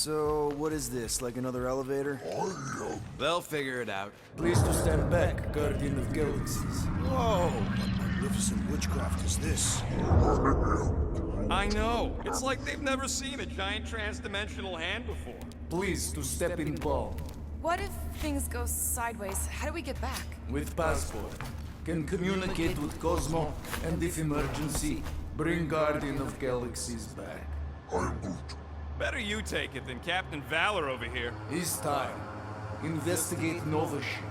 So, what is this? Like another elevator? They'll figure it out. Please to stand back, Guardian of Galaxies. Whoa! What magnificent witchcraft is this? I know. It's like they've never seen a giant trans-dimensional hand before. Please to step in palm. What if things go sideways? How do we get back? With passport. Can communicate with Cosmo, and if emergency, bring Guardian of Galaxies back. Better you take it than Captain Valor over here. It's time. Investigate Nova ship.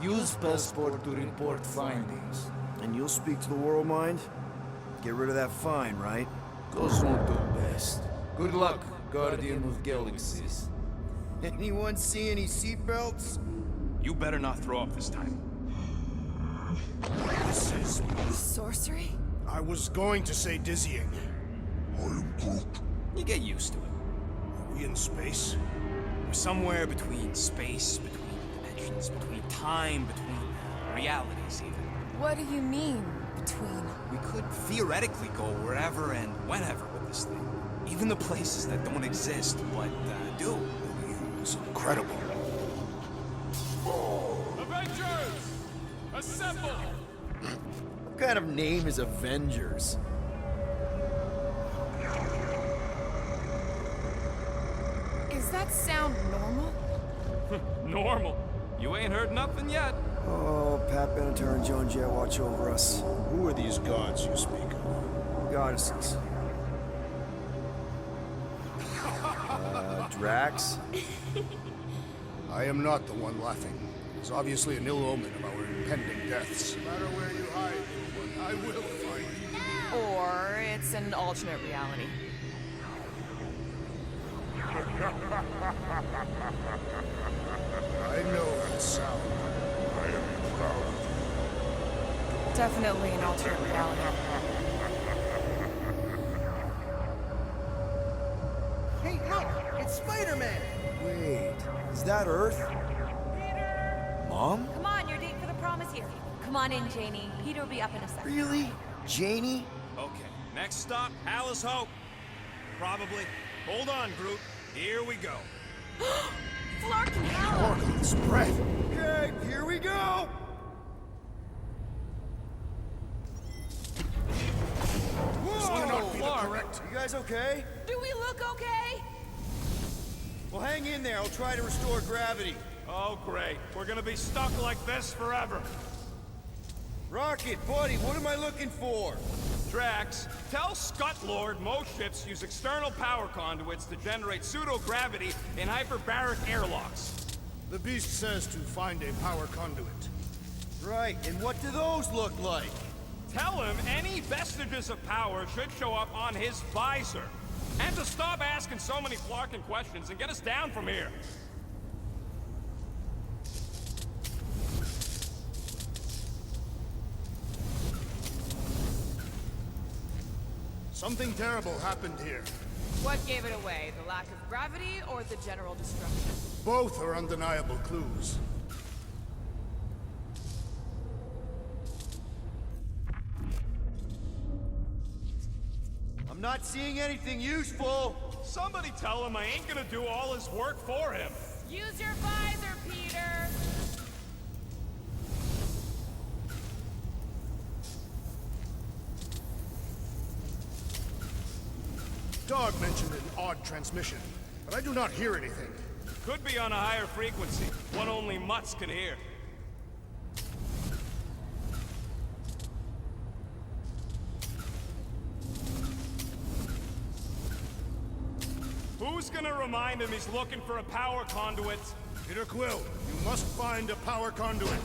Use passport to report findings. And you'll speak to the world mind? Get rid of that fine, right? Cosmo do best. Good luck, Guardian of Galaxies. Anyone see any seatbelts? You better not throw up this time. This is... Sorcery? I was going to say dizzying. You get used to it. Are we in space? We're somewhere between space, between dimensions, between time, between realities even. What do you mean, between? We could theoretically go wherever and whenever with this thing. Even the places that don't exist, but do. It's incredible. Avengers! Assemble! What kind of name is Avengers? Does that sound normal? Normal. You ain't heard nothing yet. Oh, Pat Benatar and Joan Jett watch over us. Who are these gods you speak of? Goddesses. Drax? I am not the one laughing. It's obviously an ill omen of our impending deaths. No matter where you hide, I will find you. Or it's an alternate reality. I know that sound. I am proud. Definitely an alternate reality. Hey, look! It's Spider-Man! Wait, is that Earth? Mom? Come on, your date for the prom is here. Come on in, Janie. Peter will be up in a second. Really? Janie? Okay, next stop, Alice Hope. Probably. Hold on, Groot. Here we go. Flark and Hal! Organs, breath. Okay, here we go! This cannot be the Clark, correct. you guys okay? Do we look okay? Well, hang in there. I'll try to restore gravity. Oh, great. We're gonna be stuck like this forever. Rocket, buddy, what am I looking for? Drax, tell Scutlord most ships use external power conduits to generate pseudo-gravity in hyperbaric airlocks. The beast says to find a power conduit. Right, and what do those look like? Tell him any vestiges of power should show up on his visor. And to stop asking so many flarking questions and get us down from here. Something terrible happened here. What gave it away? The lack of gravity or the general destruction? Both are undeniable clues. I'm not seeing anything useful. Somebody tell him I ain't gonna do all his work for him. Use your visor, Peter! Dog mentioned an odd transmission, but I do not hear anything. Could be on a higher frequency, one only mutts can hear. Who's gonna remind him he's looking for a power conduit? Peter Quill, you must find a power conduit.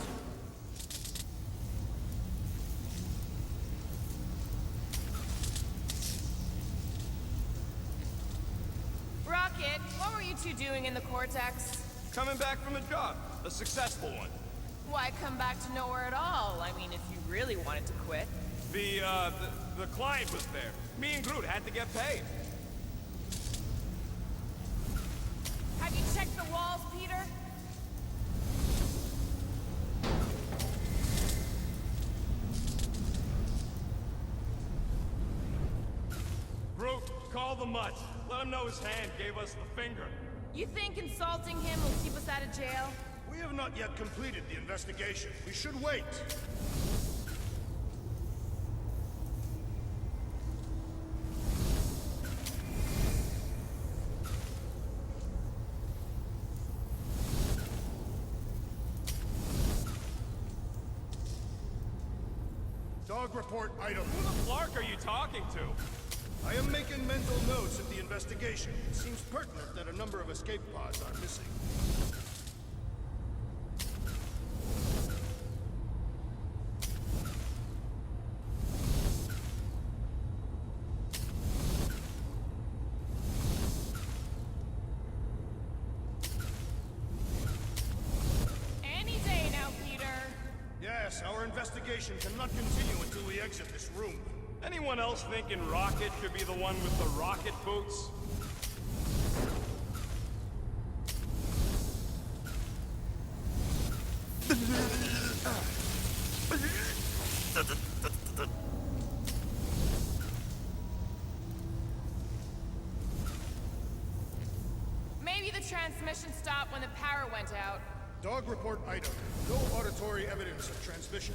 Rocket, what were you two doing in the Cortex? Coming back from a job, a successful one. Why come back to nowhere at all? I mean, if you really wanted to quit. The client was there. Me and Groot had to get paid. Have you checked the walls, Peter? Groot, call the mutt. Let him know his hand gave us the finger. You think insulting him will keep us out of jail? We have not yet completed the investigation. We should wait. Dog report item. Who the flark are you talking to? I am making mental notes of the investigation. It seems pertinent that a number of escape pods are missing. Any day now, Peter. Yes, our investigation cannot continue until we exit this room. Anyone else thinking Rocket should be the one with the rocket boots? Maybe the transmission stopped when the power went out. Dog report item. No auditory evidence of transmission.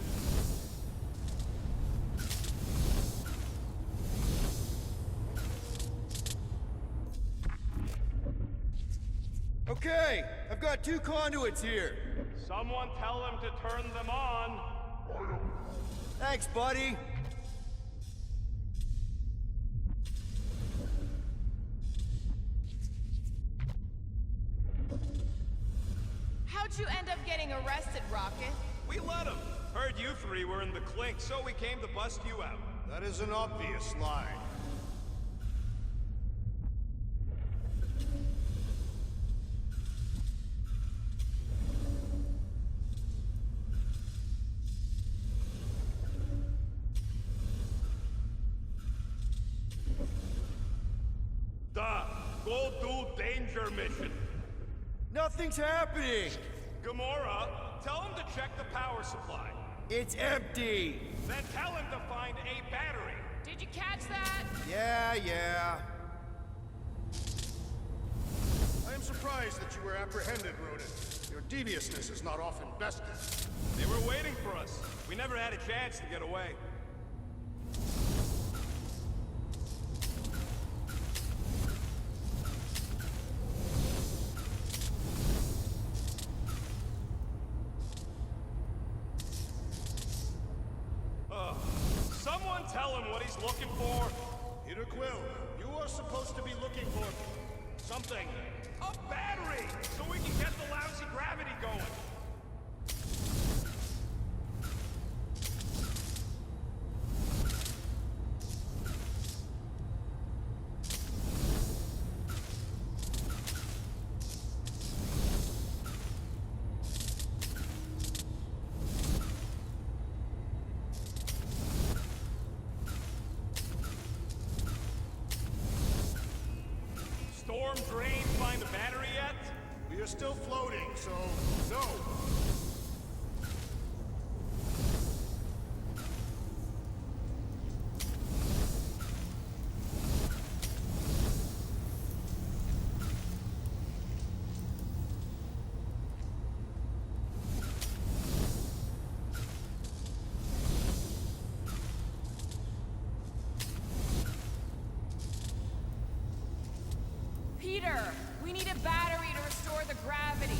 Okay, I've got 2 conduits here. Someone tell him to turn them on. Thanks, buddy. How'd you end up getting arrested, Rocket? We let him. Heard you 3 were in the clink, so we came to bust you out. That is an obvious lie. Go do danger mission. Nothing's happening. Gamora, tell him to check the power supply. It's empty. Then tell him to find a battery. Did you catch that? Yeah. I am surprised that you were apprehended, Rodent. Your deviousness is not often bested. They were waiting for us. We never had a chance to get away. Someone tell him what he's looking for. Peter Quill, you are supposed to be looking for something. A battery, so we can get the lousy gravity going. Storm drain find a battery yet? We are still floating, so no. Peter, we need a battery to restore the gravity.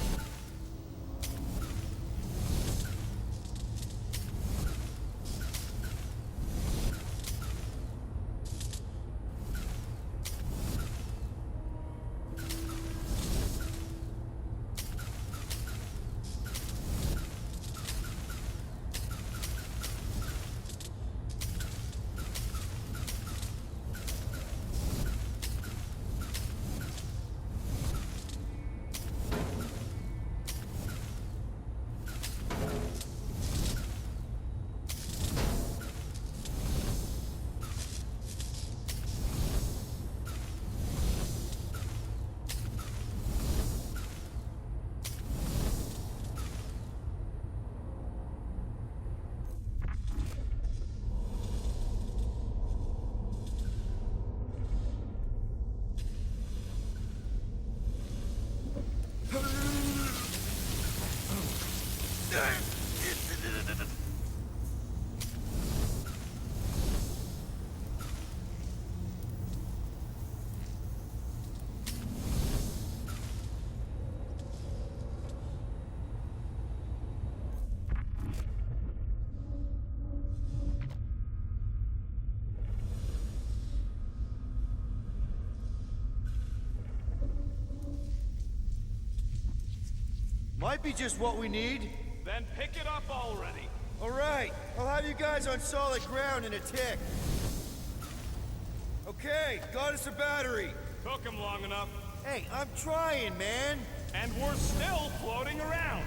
Might be just what we need. Then pick it up already. All right, I'll have you guys on solid ground in a tick. Okay, got us a battery. Took him long enough. Hey, I'm trying, man. And we're still floating around.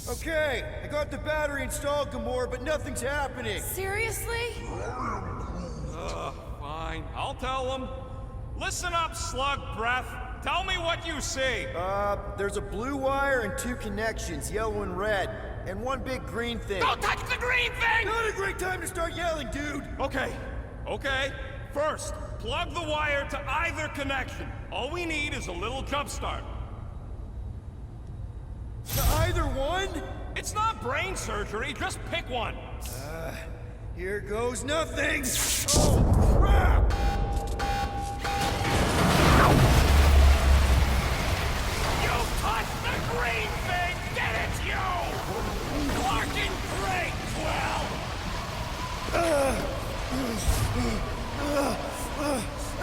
Okay, I got the battery installed, Gamora, but nothing's happening. Seriously? Fine, I'll tell them. Listen up, slug breath. Tell me what you see. There's a blue wire and 2 connections, yellow and red, and 1 big green thing. Don't touch the green thing! Not a great time to start yelling, dude! Okay. First, plug the wire to either connection. All we need is a little jump start. To either one? It's not brain surgery, just pick one. Here goes nothing! Oh, crap! You touched the green thing! Get it, you! Larkin great, well!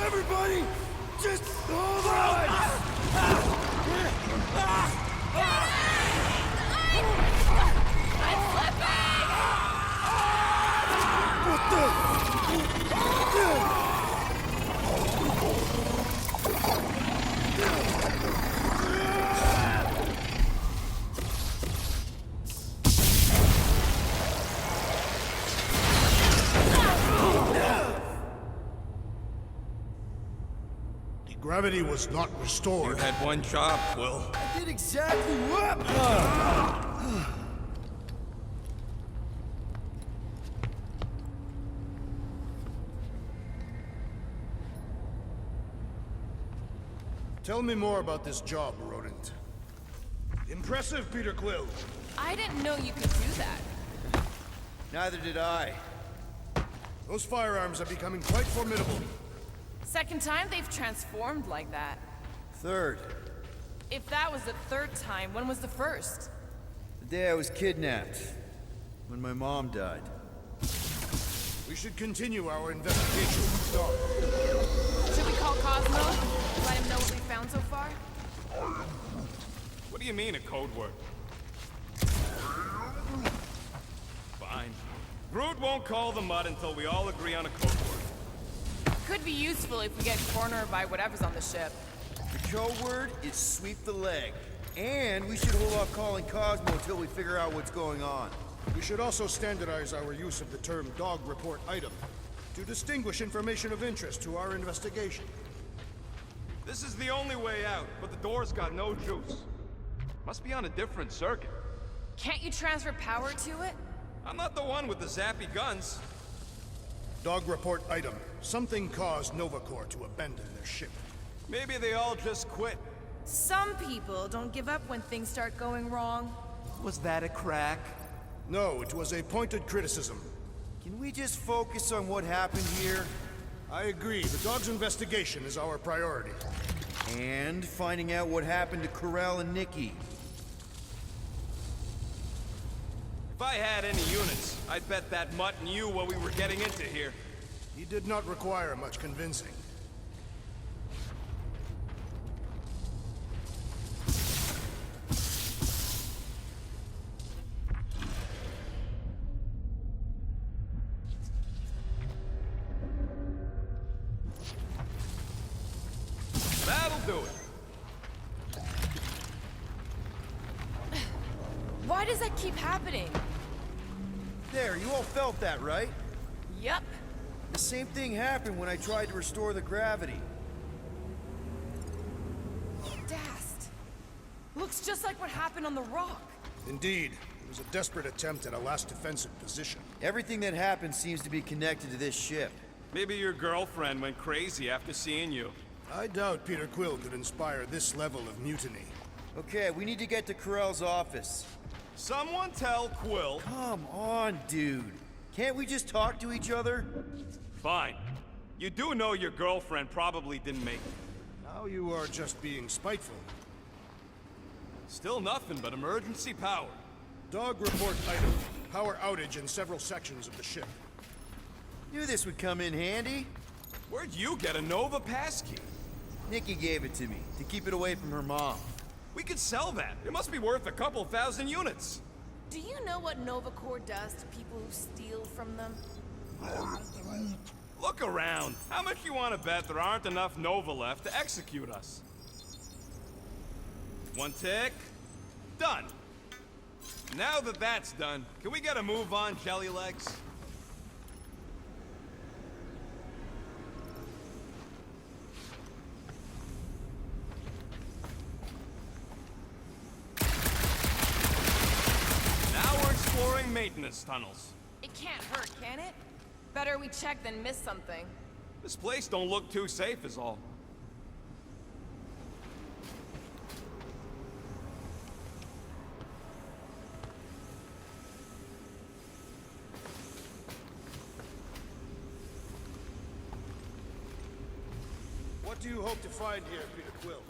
Everybody, just hold on! What the? The gravity was not restored. You had one job, Quill. I did exactly what? Tell me more about this job, Rodent. Impressive, Peter Quill. I didn't know you could do that. Neither did I. Those firearms are becoming quite formidable. Second time they've transformed like that. Third, If that was the third time, when was the first? the day I was kidnapped. When my mom died. We should continue our investigation with the dog. Should we call Cosmo? Let him know what we found so far? What do you mean, a code word? Fine. Groot won't call the mud until we all agree on a code word. Could be useful if we get cornered by whatever's on the ship. The code word is sweep the leg. And we should hold off calling Cosmo until we figure out what's going on. We should also standardize our use of the term dog report item to distinguish information of interest to our investigation. This is the only way out, but the door's got no juice. Must be on a different circuit. Can't you transfer power to it? I'm not the one with the zappy guns. Dog report item. Something caused Nova Corps to abandon their ship. Maybe they all just quit. Some people don't give up when things start going wrong. Was that a crack? No, it was a pointed criticism. Can we just focus on what happened here? I agree. The dog's investigation is our priority. And finding out what happened to Corral and Nikki. If I had any units, I'd bet that mutt knew what we were getting into here. He did not require much convincing. That'll do it. Why does that keep happening? There, you all felt that, right? Yup. The same thing happened when I tried to restore the gravity. Dast. Looks just like what happened on the rock. Indeed. It was a desperate attempt at a last defensive position. Everything that happened seems to be connected to this ship. Maybe your girlfriend went crazy after seeing you. I doubt Peter Quill could inspire this level of mutiny. Okay, we need to get to Corell's office. Someone tell Quill. Come on, dude. Can't we just talk to each other? Fine. You do know your girlfriend probably didn't make it. Now you are just being spiteful. Still nothing but emergency power. Dog report item. Power outage in several sections of the ship. Knew this would come in handy. Where'd you get a Nova passkey? Nikki gave it to me to keep it away from her mom. We could sell that. It must be worth a couple thousand units. Do you know what Nova Corps does to people who steal from them? Look around. How much you want to bet there aren't enough Nova left to execute us? One tick. Done. Now that that's done, can we get a move on, Jelly Legs? Now we're exploring maintenance tunnels. It can't hurt, can it? Better we check than miss something. This place don't look too safe is all. What do you hope to find here, Peter Quill?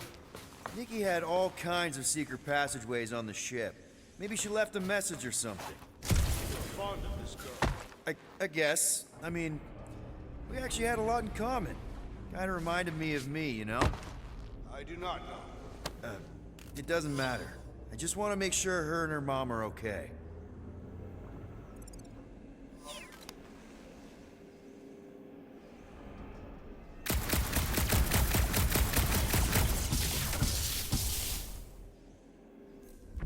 Nikki had all kinds of secret passageways on the ship. Maybe she left a message or something. You're fond of this girl. I guess. I mean, we actually had a lot in common. Kinda reminded me of me, you know? I do not know. It doesn't matter. I just want to make sure her and her mom are okay.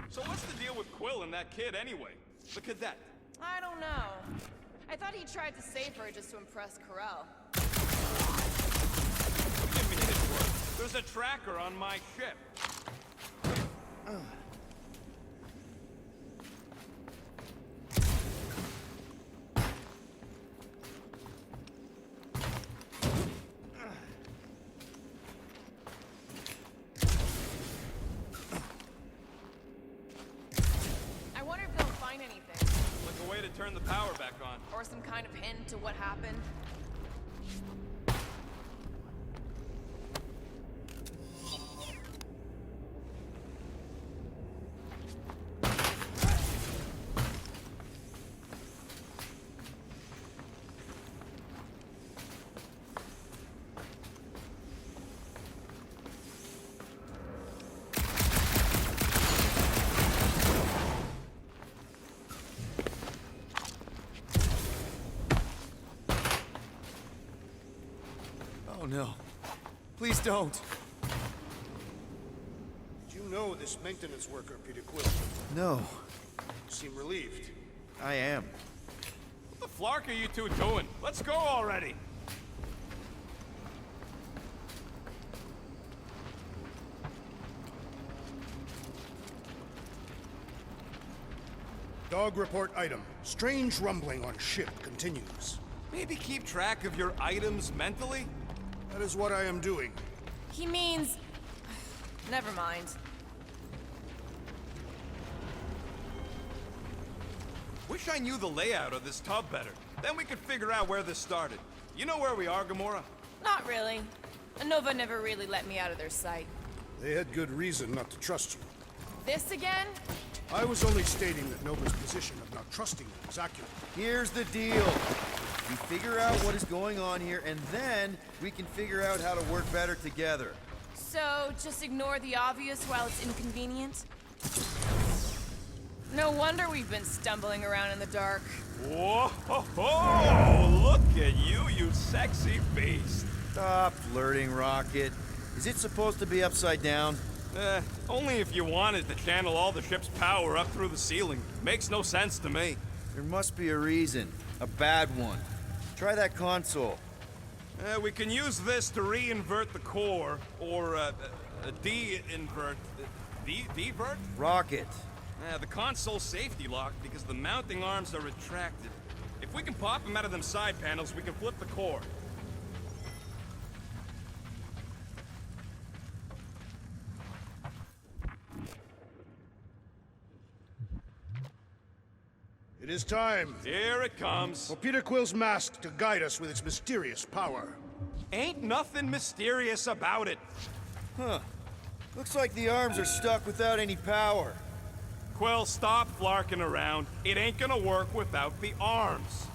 So what's the deal with Quill and that kid anyway? The cadet. I don't know. I thought he tried to save her just to impress Corell. Give me his word. There's a tracker on my ship. I wonder if they'll find anything. Like a way to turn the power back on. Or some kind of hint to what happened. Oh no. Please don't. Did you know this maintenance worker, Peter Quill? No. You seem relieved. I am. What the flark are you two doing? Let's go already. Dog report item. Strange rumbling on ship continues. Maybe keep track of your items mentally? That is what I am doing. He means... Never mind. Wish I knew the layout of this tub better. Then we could figure out where this started. You know where we are, Gamora? Not really. Nova never really let me out of their sight. They had good reason not to trust you. This again? I was only stating that Nova's position of not trusting you is accurate. Here's the deal. We figure out what is going on here, and then we can figure out how to work better together. So, just ignore the obvious while it's inconvenient? No wonder we've been stumbling around in the dark. Whoa! Ho, ho! Look at you, you sexy beast! Stop flirting, Rocket. Is it supposed to be upside down? Only if you wanted to channel all the ship's power up through the ceiling. Makes no sense to me. There must be a reason. A bad one. Try that console. We can use this to re-invert the core, or de-invert... De-vert? Rocket, The console's safety locked because the mounting arms are retracted. If we can pop them out of them side panels, we can flip the core. It is time Here it comes. for Peter Quill's mask to guide us with its mysterious power. Ain't nothing mysterious about it. Huh. Looks like the arms are stuck without any power. Quill, stop flarking around. It ain't gonna work without the arms.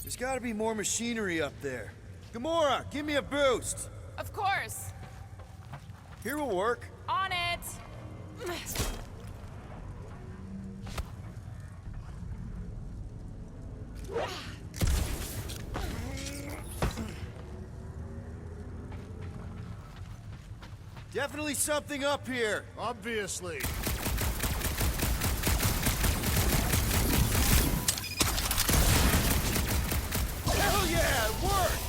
There's gotta be more machinery up there. Gamora, give me a boost. Of course. Here will work. On it. Definitely something up here. Obviously. Hell yeah, it worked!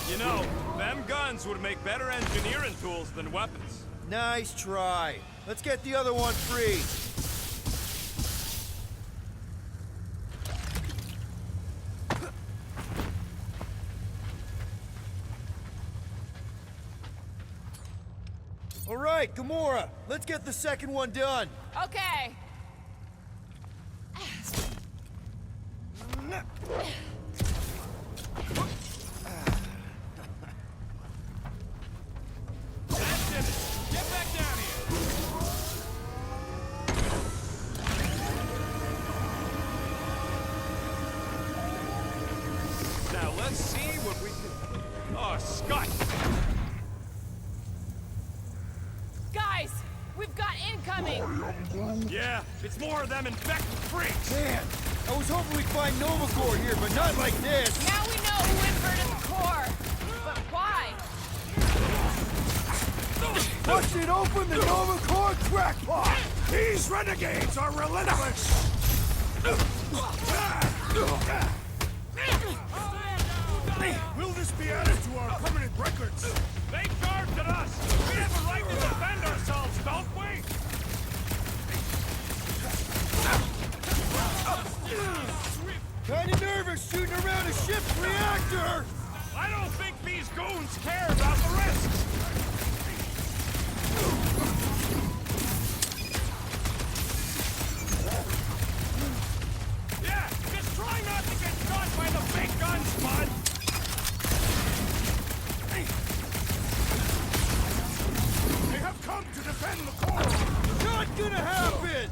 You know, them guns would make better engineering tools than weapons. Nice try. Let's get the other one free. All right, Gamora, let's get the second one done. Okay. That's it. Get back down here. Now let's see what we can... Oh, Scott! Guys, we've got incoming. Yeah, it's more of them infected freaks. Man, I was hoping we'd find Nova Corps here, but not like this. Now we know who inverted the core. But why? Bust it open, the Nova Corps crackpot! These renegades are relentless! Will this be added to our permanent records? They charged at us. We have a right to defend ourselves, don't we? Kinda nervous shooting around a ship's reactor! I don't think these goons care about the risks. Yeah, just try not to get shot by the big guns, bud. They have come to defend the core! Not gonna happen!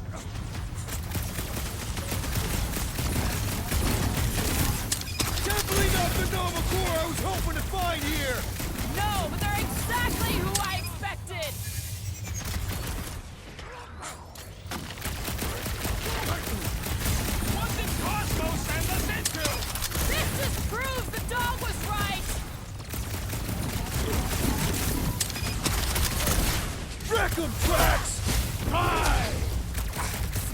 Definitely not the Nova Corps I was hoping to find here! No, but they're exactly who I expected. What did Cosmo send us into? This just proves the dog was right. Wreck 'em, Tracks!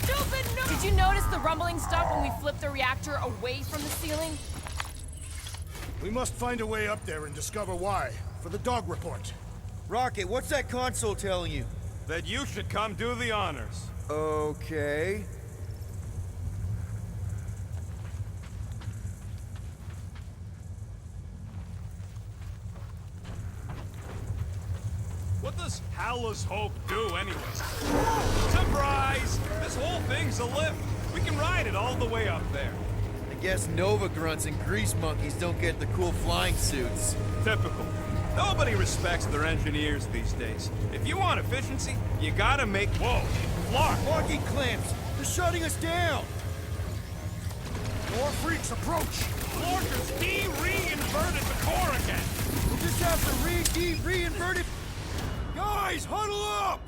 Stupid no. Did you notice the rumbling stopped when we flipped the reactor away from the ceiling? We must find a way up there and discover why, for the dog report. Rocket, what's that console telling you? That you should come do the honors. Okay. What does Howler's Hope do, anyway? Surprise! This whole thing's a lift. We can ride it all the way up there. I guess Nova grunts and grease monkeys don't get the cool flying suits. Typical. Nobody respects their engineers these days. If you want efficiency, you gotta make... Whoa! Clark! Locking clamps! They're shutting us down! More freaks approach! Florkers de-reinverted the core again! We'll just have to re-invert it. Guys, huddle up!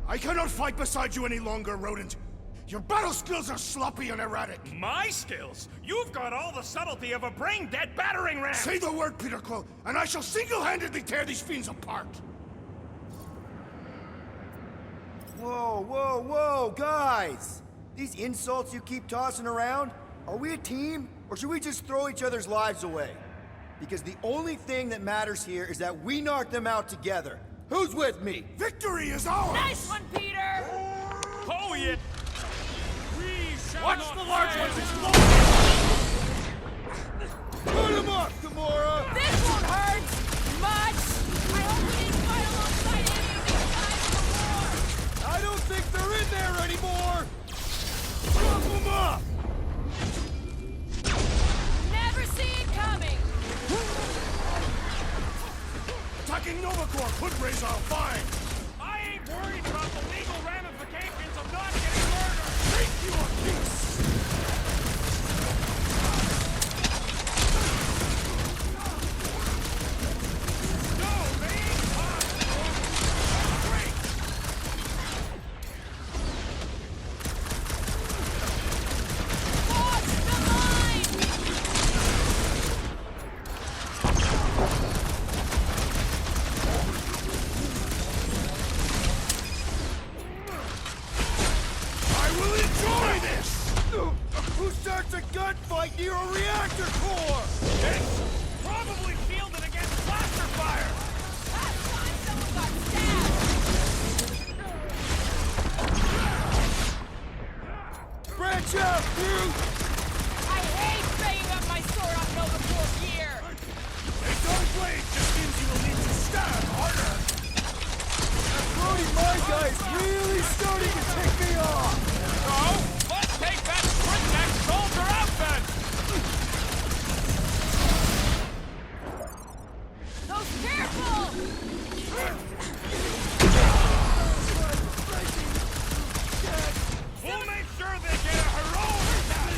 I cannot fight beside you any longer, rodent. Your battle skills are sloppy and erratic. My skills? You've got all the subtlety of a brain-dead battering ram! Say the word, Peter Quill, and I shall single-handedly tear these fiends apart. Whoa, whoa, whoa, guys! These insults you keep tossing around, Are we a team, or should we just throw each other's lives away? Because the only thing that matters here is that we knock them out together. Who's with me? Victory is ours! Nice one, Peter! Oh, yeah! Watch the large ones explode! Put him up, Gamora! This won't hurt much! I hope we didn't fight alongside any of these guys before! I don't think they're in there anymore! Chop them up! Never see it coming! Attacking Nova Corps could raise our fine! I ain't worried about the legal ramifications of not getting murdered! Take your peace! No, they ain't possible! Great! Watch the line! I will enjoy this! Who starts a gunfight near a reactor core? It's probably shielded against blaster fire! Last time someone got stabbed! Branch out, Groot! I hate banging up my sword on Nova Corps gear! A dull blade just means you will need to stab harder! Brody, my guy is really starting to take me off! So, let's take that sprint next soldier out then! Those careful! We'll make sure they get a heroic attack!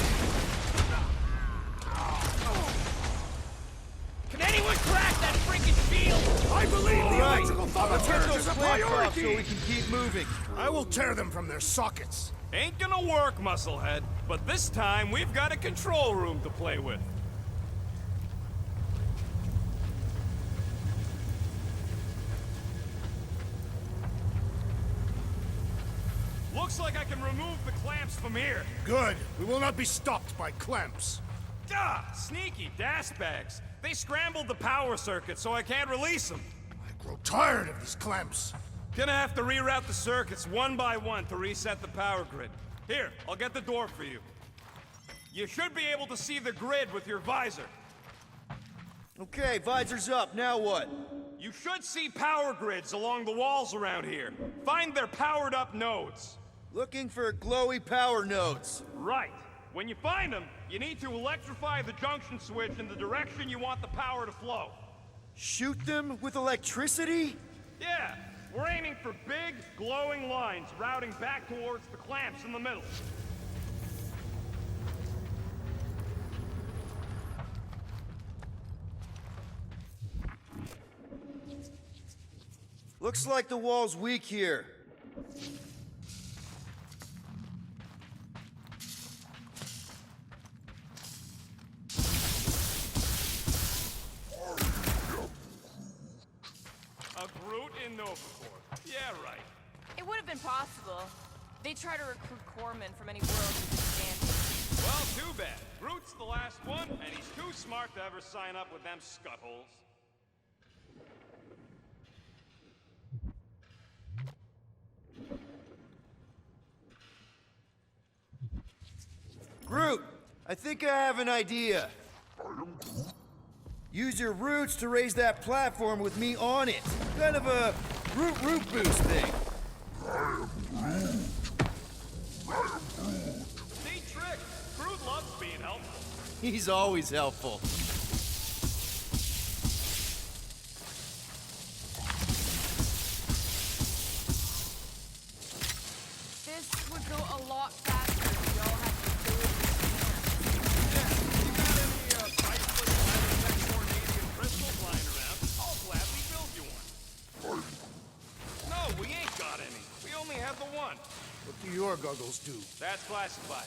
Can anyone crack that freaking shield? I believe the Right. electrical Let's get thaumaturge those is a clamps off priority! so we can keep moving. I will tear them from their sockets. Ain't gonna work, Musclehead. But this time, we've got a control room to play with. Looks like I can remove the clamps from here. Good. We will not be stopped by clamps. Ah, sneaky das bags. They scrambled the power circuit, so I can't release them. I grow tired of these clamps. Gonna have to reroute the circuits one by one to reset the power grid. Here, I'll get the door for you. You should be able to see the grid with your visor. Okay, visor's up. Now what? You should see power grids along the walls around here. Find their powered up nodes. Looking for glowy power nodes. Right. When you find them, you need to electrify the junction switch in the direction you want the power to flow. Shoot them with electricity? Yeah, we're aiming for big, glowing lines routing back towards the clamps in the middle. Looks like the wall's weak here. A Groot in Nova Corps. Yeah, right. It would have been possible. They try to recruit corpsmen from any world who could stand it. Well, too bad. Groot's the last one, and he's too smart to ever sign up with them scuttholes. Groot, I think I have an idea. Use your roots to raise that platform with me on it. Kind of a root boost thing. Neat trick. Groot loves being helpful. He's always helpful. This would go a lot faster if we all had to do it Crystals lying around, I'll gladly build you one. No, we ain't got any. We only have the one. What do your goggles do? That's classified.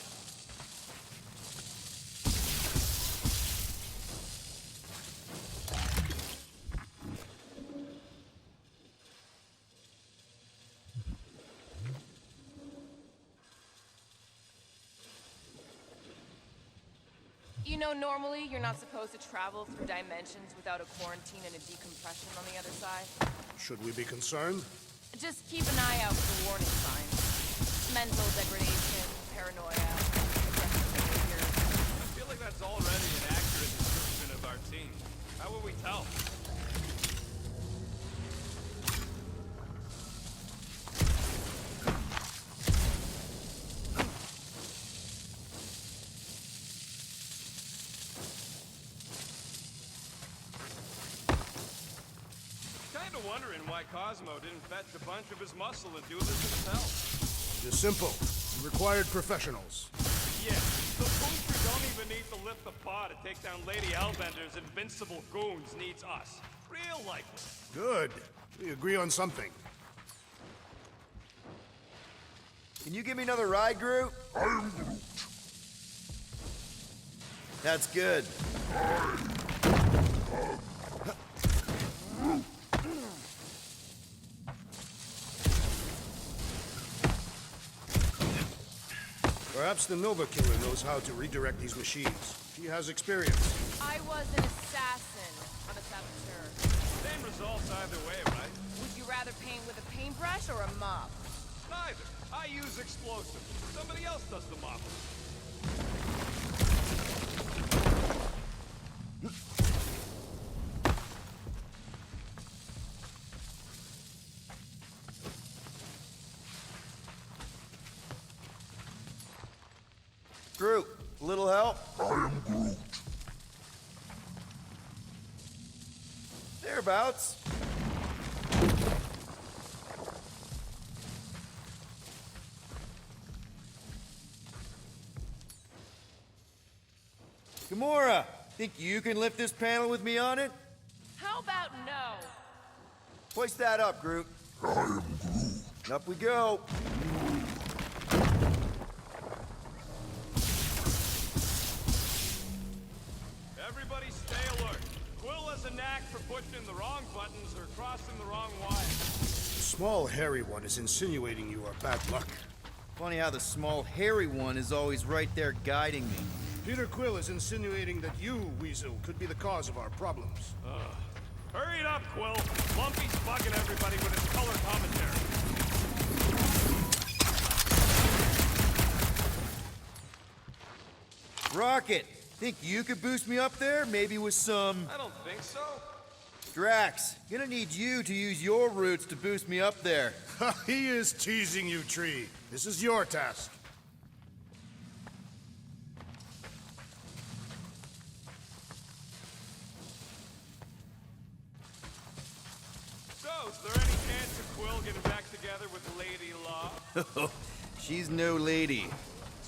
know, normally you're not supposed to travel through dimensions without a quarantine and a decompression on the other side. Should we be concerned? Just keep an eye out for the warning signs. Mental degradation, paranoia, aggressive behavior. I feel like that's already an accurate description of our team. How will we tell? Kinda wondering why Cosmo didn't fetch a bunch of his muscle and do this himself. It is simple. We required professionals. Yeah, the goons who don't even need to lift the paw to take down Lady Hellbender's invincible goons needs us. Real likely. Good. We agree on something. Can you give me another ride, Groot? That's good. Perhaps the Nova Killer knows how to redirect these machines. She has experience. I was an assassin, not a saboteur. Same results either way, right? Would you rather paint with a paintbrush or a mop? Neither. I use explosives. Somebody else does the mopping. Groot, a little help? I am Groot. Thereabouts. Gamora, think you can lift this panel with me on it? How about no? Hoist that up, Groot. I am Groot. Up we go. Everybody stay alert. Quill has a knack for pushing the wrong buttons or crossing the wrong wire. The small, hairy one is insinuating you are bad luck. Funny how the small, hairy one is always right there guiding me. Peter Quill is insinuating that you, Weasel, could be the cause of our problems. Hurry it up, Quill. Lumpy's bugging everybody with his color commentary. Rocket, think you could boost me up there? Maybe with some... I don't think so. Drax, gonna need you to use your roots to boost me up there. He is teasing you, Tree. This is your task. So, is there any chance of Quill getting back together with Lady Law? She's no lady.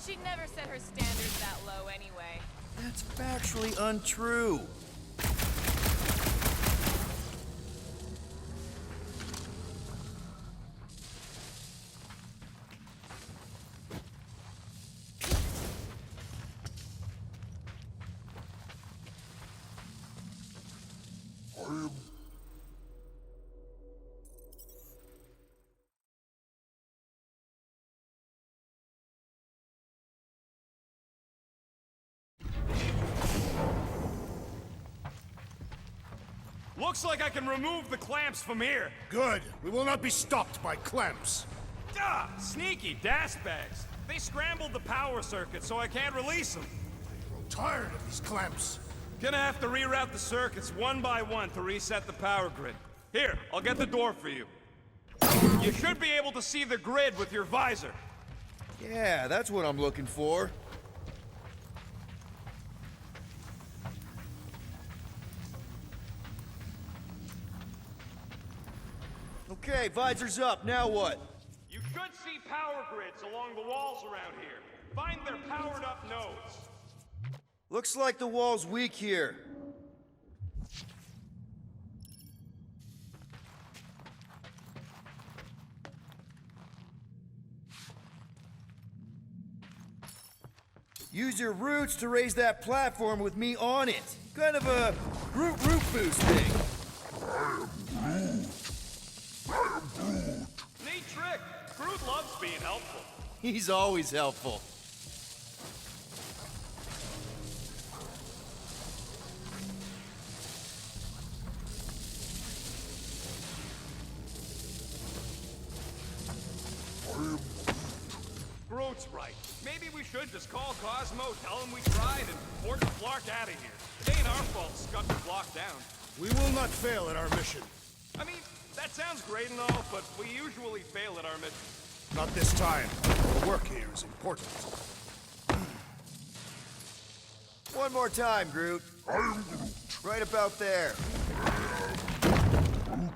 She'd never set her standards that low anyway. That's factually untrue. I am Looks like I can remove the clamps from here. Good. We will not be stopped by clamps. Ah, sneaky bags. They scrambled the power circuit, so I can't release them. I'm tired of these clamps. Gonna have to reroute the circuits one by one to reset the power grid. Here, I'll get the door for you. You should be able to see the grid with your visor. Yeah, that's what I'm looking for. Okay, visor's up. Now what? You should see power grids along the walls around here. Find their powered up nodes. Looks like the wall's weak here. Use your roots to raise that platform with me on it. Kind of a root boost thing. Neat trick. Groot loves being helpful. He's always helpful. Groot's right. Maybe we should just call Cosmo, tell him we tried, and port the Flark out of here. It ain't our fault Scott was locked down. We will not fail at our mission. I mean, that sounds great and all, but we usually fail at our mission. Not this time. Our work here is important. One more time, Groot. I am Groot. Right about there. Groot.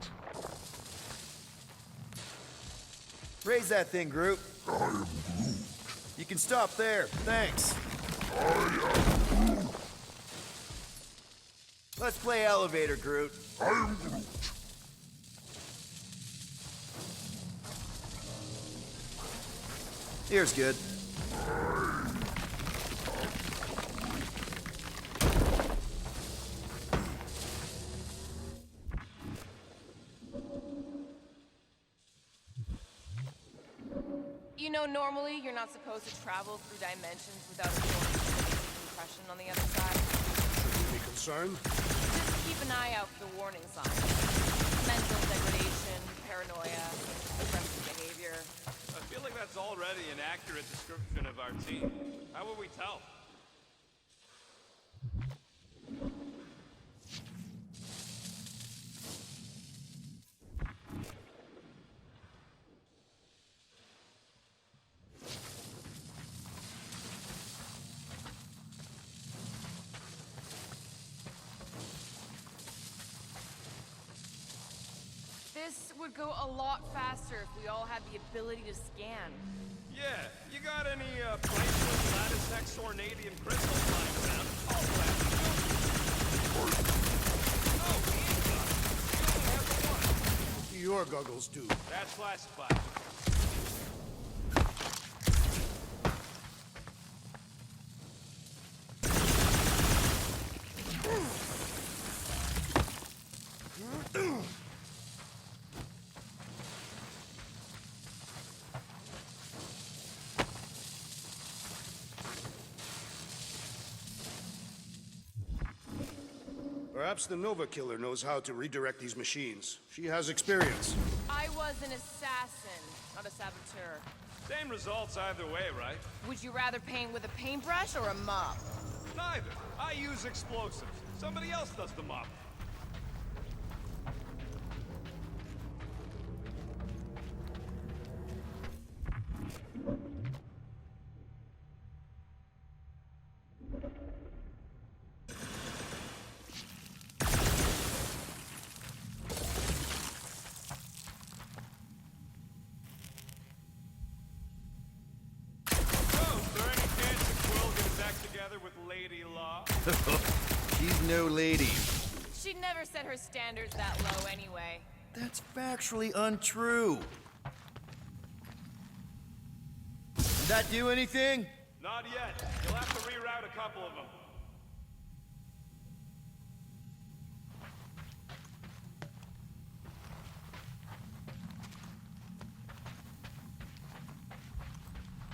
Raise that thing, Groot. I am Groot. You can stop there. Thanks. I am Groot. Let's play elevator, Groot. I am Groot. Here's good. You know, normally you're not supposed to travel through dimensions without a compression on the other side. Should we be concerned? Just keep an eye out for the warning signs. Mental degradation, paranoia, aggressive behavior. I feel like that's already an accurate description of our team. How would we tell? This would go a lot faster if we all had the ability to scan. Yeah, you got any priceless lattice hex ornadium crystals lying around? I'll grab them. Oh, he ain't got it. You only have the one. What do your goggles do? That's classified. Perhaps the Nova Killer knows how to redirect these machines. She has experience. I was an assassin, not a saboteur. Same results either way, right? Would you rather paint with a paintbrush or a mop? Neither. I use explosives. Somebody else does the mopping. With Lady Law. She's no lady. She'd never set her standards that low anyway. That's factually untrue. Did that do anything? Not yet. You'll have to reroute a couple of them.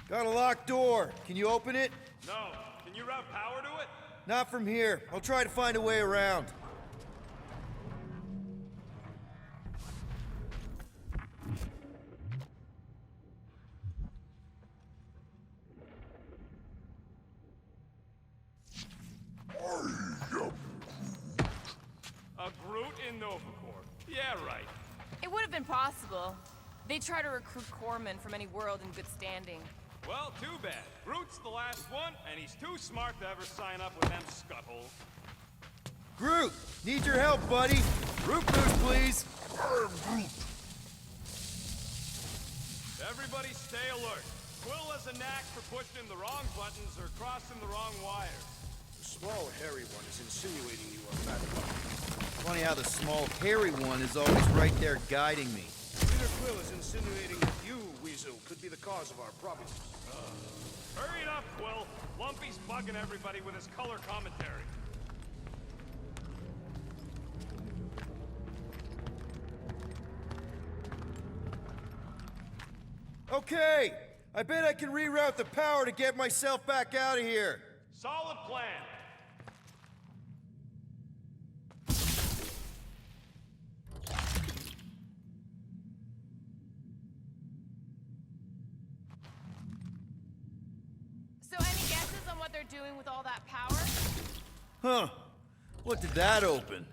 Got a locked door. Can you open it? No. Can you route power to it? Not from here. I'll try to find a way around. A Groot in Novacore. Yeah, right. It would have been possible. They try to recruit corpsmen from any world in good standing. Well, too bad. Groot's the last one, and he's too smart to ever sign up with them scuttholes. Groot, need your help, buddy. Root boost, please. I am Groot. Everybody stay alert. Quill has a knack for pushing the wrong buttons or crossing the wrong wires. The small, hairy one is insinuating you are bad luck. Funny how the small, hairy one is always right there guiding me. Peter Quill is insinuating that you, Weasel, could be the cause of our problems. Hurry it up, Quill. Lumpy's bugging everybody with his color commentary. Okay, I bet I can reroute the power to get myself back out of here. Solid plan. they're doing with all that power? Huh. What did that open?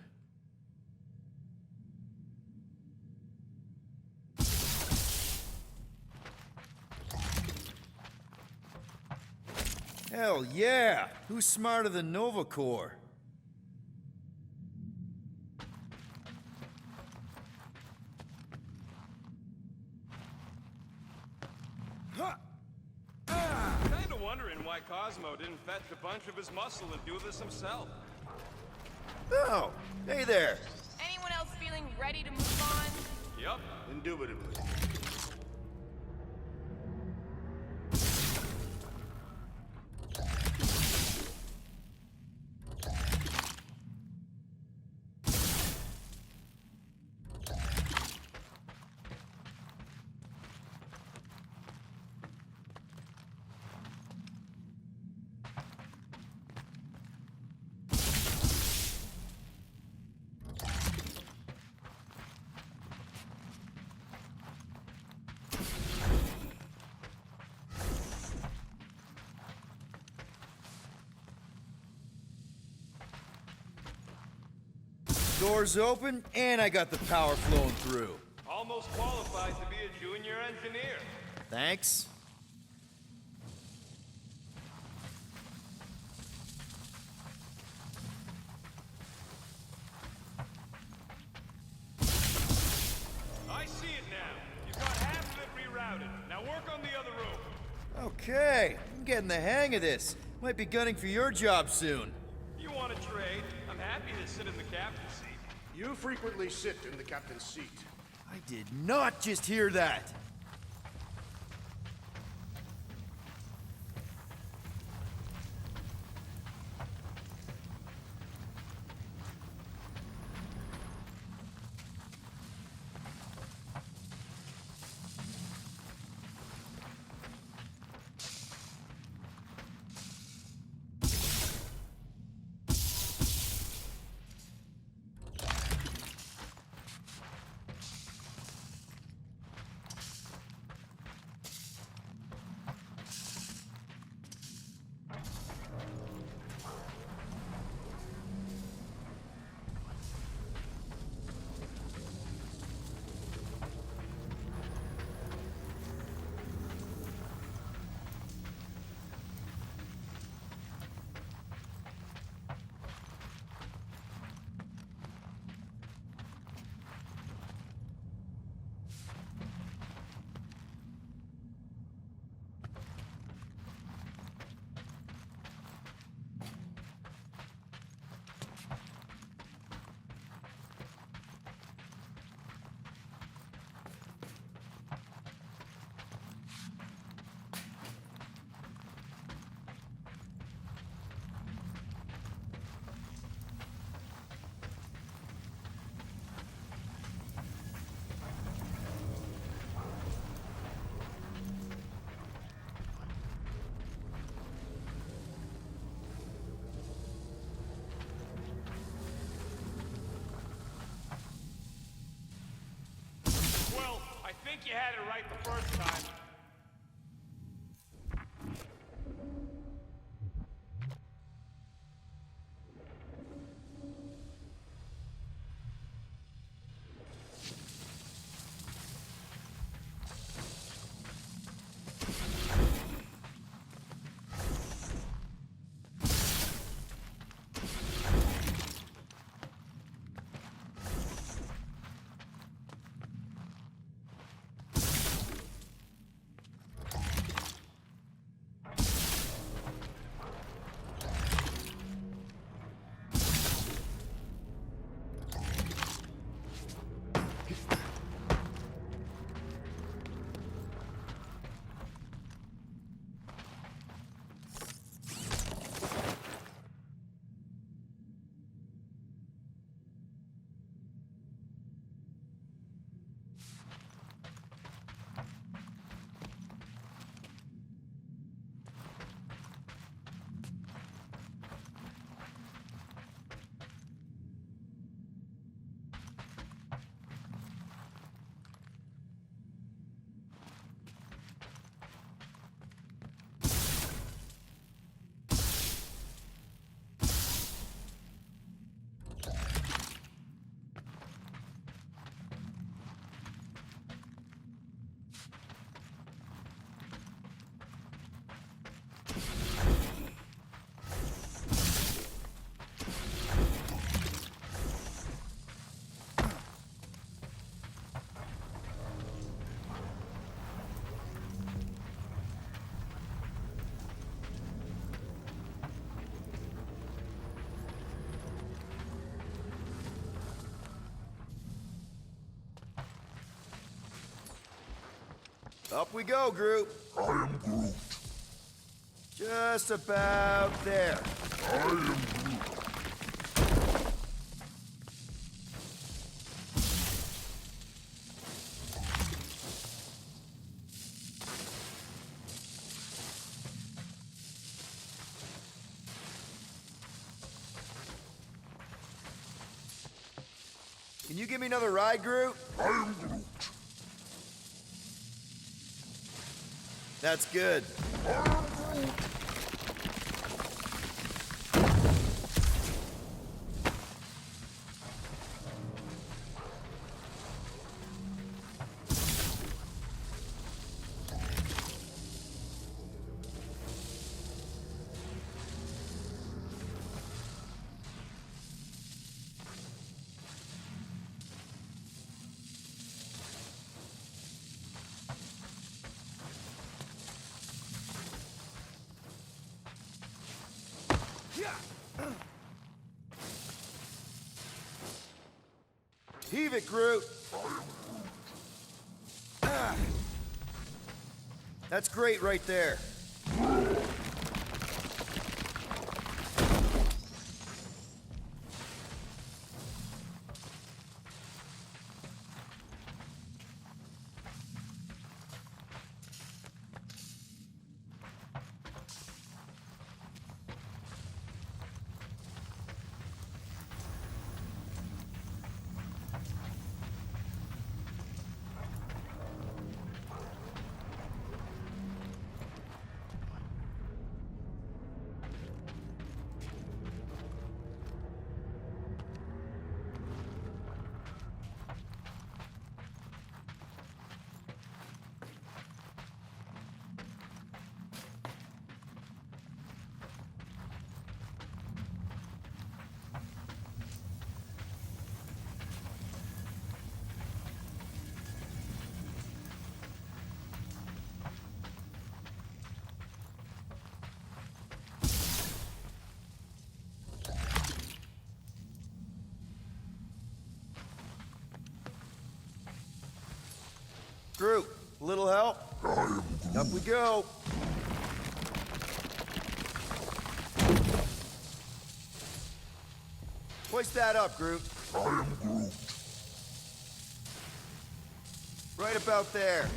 Hell yeah! Who's smarter than Nova Corps? Kinda wondering why Cosmo didn't fetch a bunch of his muscle and do this himself. Oh, hey there. Anyone else feeling ready to move on? Yup. Indubitably. Doors open, and I got the power flowing through. Almost qualified to be a junior engineer. Thanks. I see it now. You've got half of it rerouted. Now work on the other room. Okay, I'm getting the hang of this. Might be gunning for your job soon. You want to trade? I'm happy to sit in the captain's seat. You frequently sit in the captain's seat. I did not just hear that. Well, I think you had it right the first time. Up we go, group. I am Groot. Just about there. I am Groot. Can you give me another ride, Groot? I am Groot. That's good. I am Groot. Heave it, Groot. Ah. That's great right there. Groot, a little help? Up we go. Hoist that up, Groot. I am Groot. Right about there.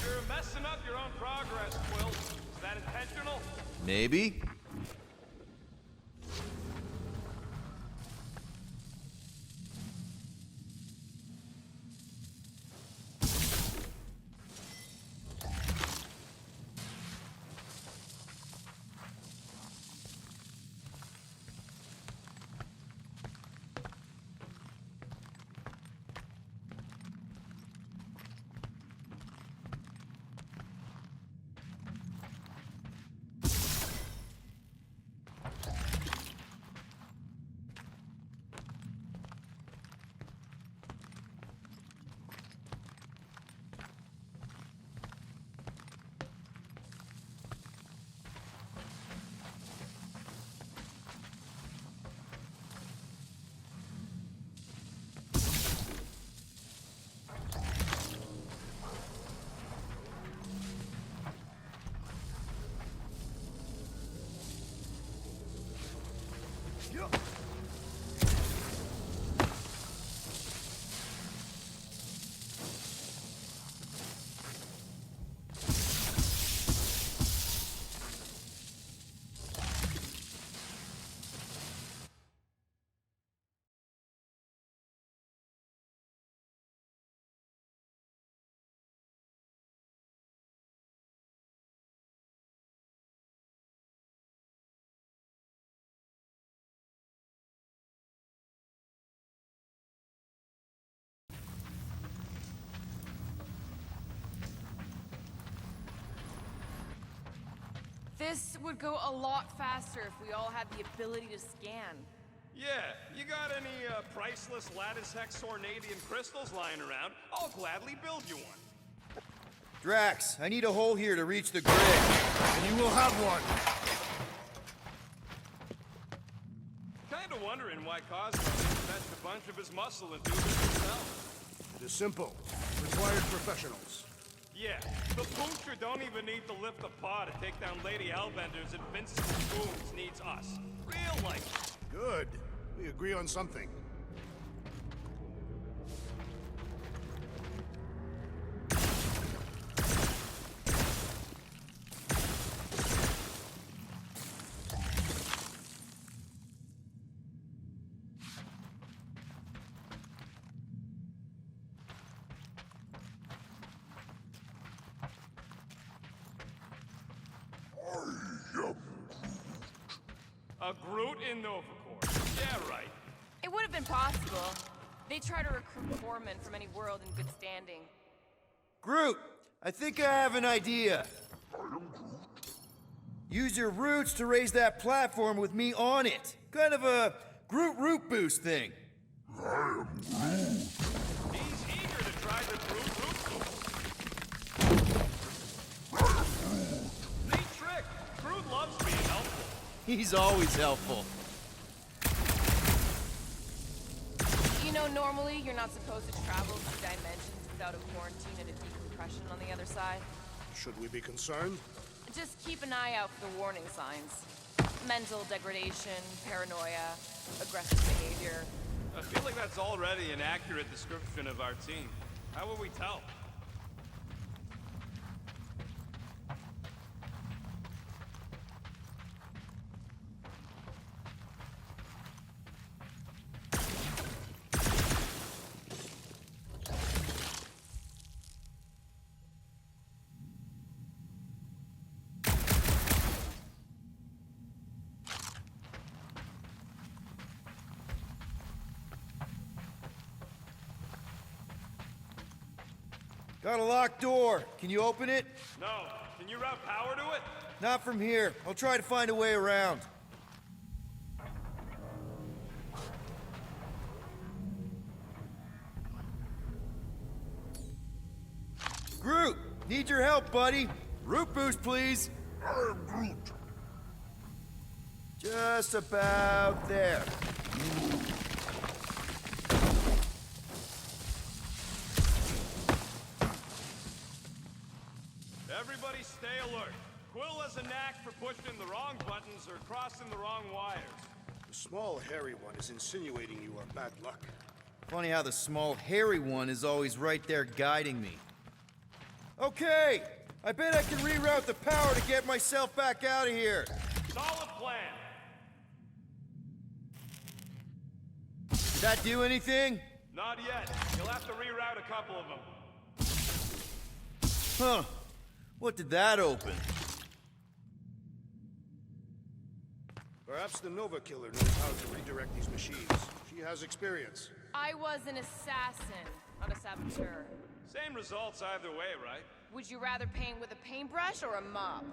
You're messing up your own progress, Quill. Is that intentional? Maybe. This would go a lot faster if we all had the ability to scan. Yeah, you got any priceless lattice hex ornadium crystals lying around? I'll gladly build you one. Drax, I need a hole here to reach the grid. And you will have one. Kinda wondering why Cosmo didn't fetch a bunch of his muscle and do this himself. It is simple. Required professionals. Yeah, the poocher don't even need to lift a paw to take down Lady Hellbender's invincible spoons. Needs us. Real life. Good. We agree on something. A Groot in Nova Corps. Yeah, right. It would have been possible. They try to recruit corpsmen from any world in good standing. Groot, I think I have an idea. Use your roots to raise that platform with me on it. Kind of a Groot root boost thing. He's eager to try the Groot root boost. Neat trick. Groot loves being helpful. He's always helpful. You know, normally you're not supposed to travel through dimensions without a quarantine and a decompression on the other side. Should we be concerned? Just keep an eye out for the warning signs. Mental degradation, paranoia, aggressive behavior. I feel like that's already an accurate description of our team. How will we tell? Got a locked door. Can you open it? No. Can you route power to it? Not from here. I'll try to find a way around. Groot, need your help, buddy. Root boost, please. I am Groot. Just about there. Everybody stay alert. Quill has a knack for pushing the wrong buttons or crossing the wrong wires. The small, hairy one is insinuating you are bad luck. Funny how the small, hairy one is always right there guiding me. Okay, I bet I can reroute the power to get myself back out of here. Solid plan. Did that do anything? Not yet. You'll have to reroute a couple of them. Huh. What did that open? Perhaps the Nova Killer knows how to redirect these machines. She has experience. I was an assassin, not a saboteur. Same results either way, right? Would you rather paint with a paintbrush or a mop?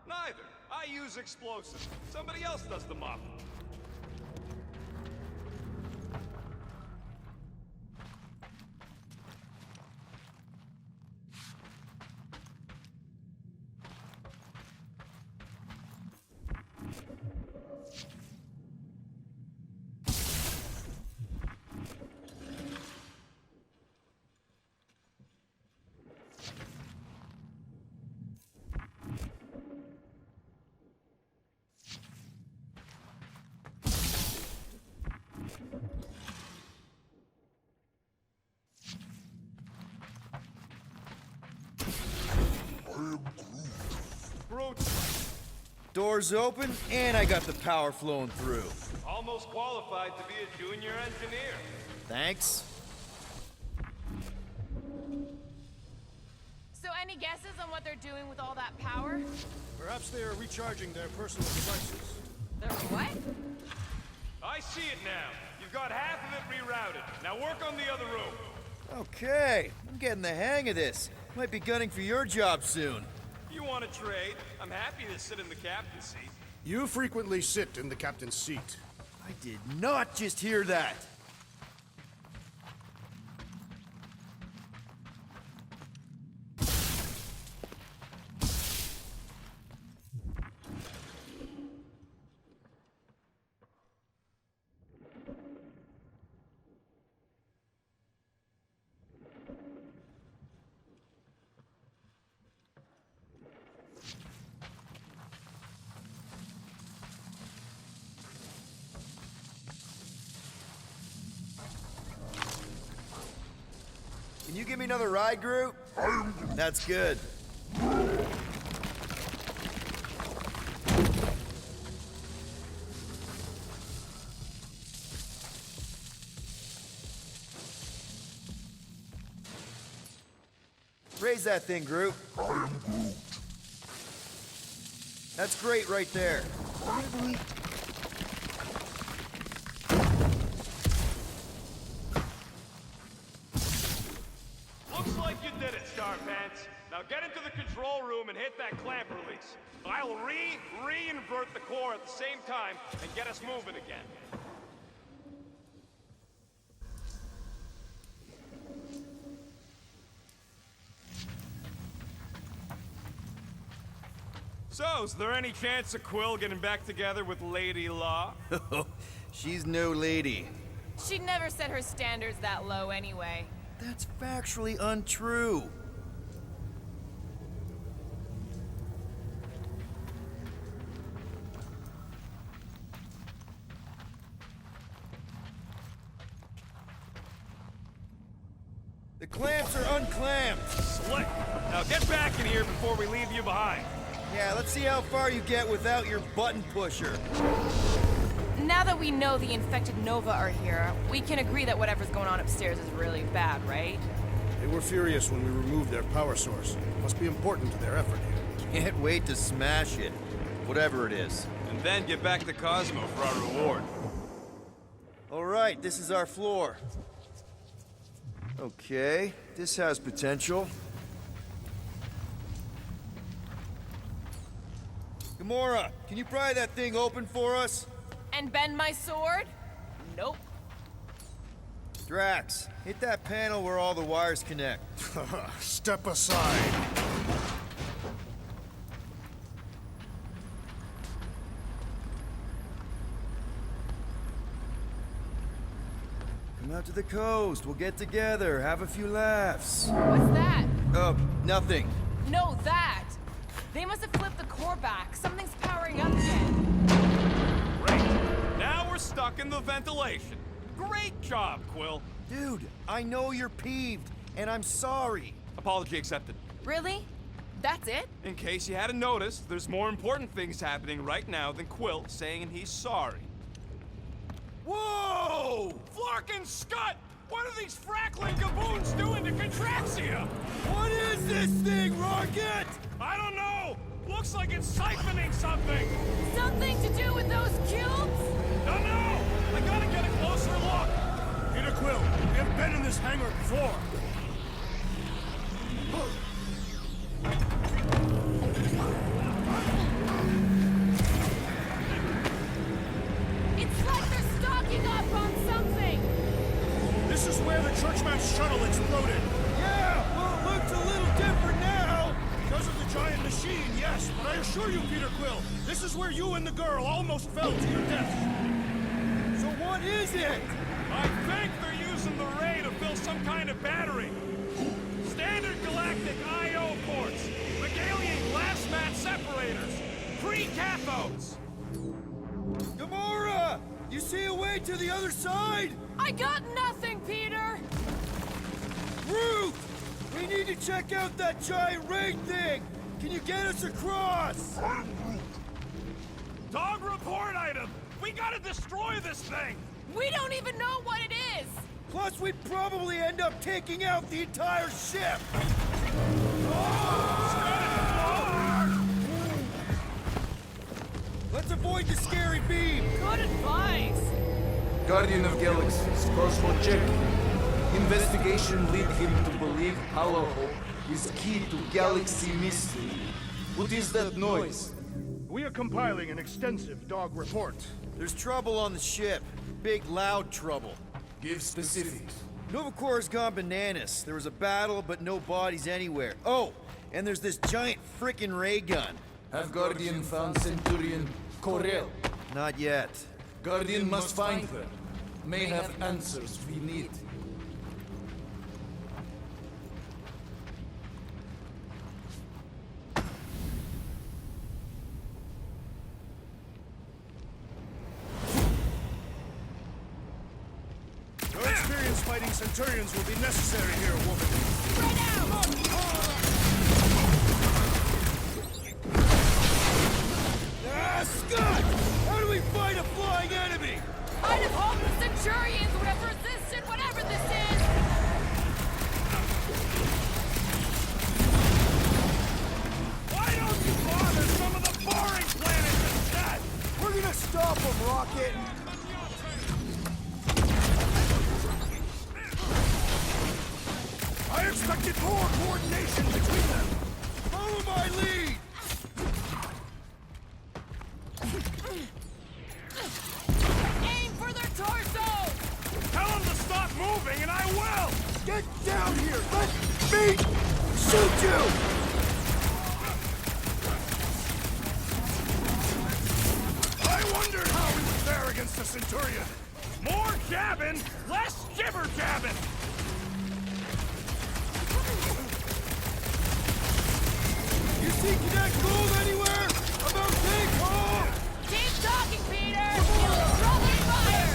Neither. I use explosives. Somebody else does the mopping. Doors open, and I got the power flowing through. Almost qualified to be a junior engineer. Thanks. So any guesses on what they're doing with all that power? Perhaps they are recharging their personal devices. They're what? I see it now. You've got half of it rerouted. Now work on the other room. Okay, I'm getting the hang of this. Might be gunning for your job soon. You want to trade? I'm happy to sit in the captain's seat. You frequently sit in the captain's seat. I did not just hear that! Can you give me another ride, Groot? That's good. Raise that thing, Groot. That's great right there. Looks like you did it, Starpants. Now get into the control room and hit that clamp release. I'll re-invert the core at the same time and get us moving again. So, is there any chance of Quill getting back together with Lady Law? She's no lady. She'd never set her standards that low anyway. That's factually untrue. The clamps are unclamped. Slick. Now get back in here before we leave you behind. Yeah, let's see how far you get without your button pusher. Now that we know the infected Nova are here, we can agree that whatever's going on upstairs is really bad, right? They were furious when we removed their power source. It must be important to their effort here. Can't wait to smash it. Whatever it is. And then get back to Cosmo for our reward. All right, this is our floor. Okay, this has potential. Gamora, can you pry that thing open for us? And bend my sword? Nope. Drax, hit that panel where all the wires connect. Step aside. Come out to the coast, we'll get together, have a few laughs. What's that? Nothing. No, that! They must have flipped the core back. Something's powering up again. Great. Now we're stuck in the ventilation. Great job, Quill. Dude, I know you're peeved, and I'm sorry. Apology accepted. Really? That's it? In case you hadn't noticed, there's more important things happening right now than Quill saying he's sorry. Whoa! Flark and Scut! What are these frackling gaboons doing to Contraxia? What is this thing, Rocket? I don't know! Looks like it's siphoning something! Something to do with those cubes? Don't know! I gotta get a closer look! Peter Quill, we have been in this hangar before. It's like they're stocking up on something! This is where the Churchman's shuttle exploded. Yeah, well, it looks a little different now. Because of the giant machine, yes, but I assure you, Peter Quill, this is where you and the girl almost fell to your deaths. So what is it? I think they're using the ray to fill some kind of battery. Standard galactic I.O. ports. Megalian glass mat separators. Pre-cathodes. Gamora! You see a way to the other side? I got nothing, Peter! Groot! We need to check out that giant ray thing! Can you get us across? Dog report item! We gotta destroy this thing! We don't even know what it is! Plus, we'd probably end up taking out the entire ship! Let's avoid the scary beam! Good advice! Guardian of Galaxies, Cosmo check. Investigation lead him to believe Hollow is key to galaxy mystery. What is that noise? We are compiling an extensive dog report. There's trouble on the ship. Big, loud trouble. Give specifics. Novacor's gone bananas. There was a battle, but no bodies anywhere. Oh, and there's this giant frickin' ray gun. Have Guardian found Centurion Corel? Not yet. Guardian must find her. May have answers we need. Your experience fighting Centurions will be necessary here, woman. Ah, Scott! How do we fight a flying enemy? I'd have hoped the Centurions would have resisted whatever this is! Why don't you bother some of the boring planets instead? We're gonna stop them, Rocket! I expected more coordination between them. Follow my lead! Aim for their torsos! Tell them to stop moving and I will! Get down here! Let me shoot you! I wondered how we would fare against the Centurion. More jabbing, less jibber jabbing! You see Cadet Gold anywhere? About take home! Keep talking, Peter! He'll probably fire!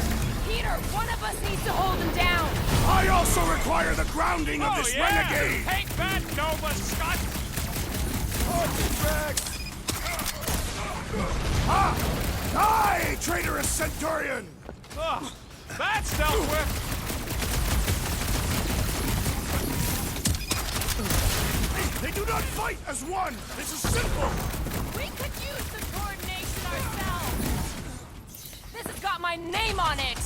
Peter, one of us needs to hold him down! I also require the grounding of this renegade. Take that, Nova Scott! Die, traitorous Centurion! Ugh, that's dealt with! They do not fight as one! This is simple! We could use some coordination ourselves! This has got my name on it!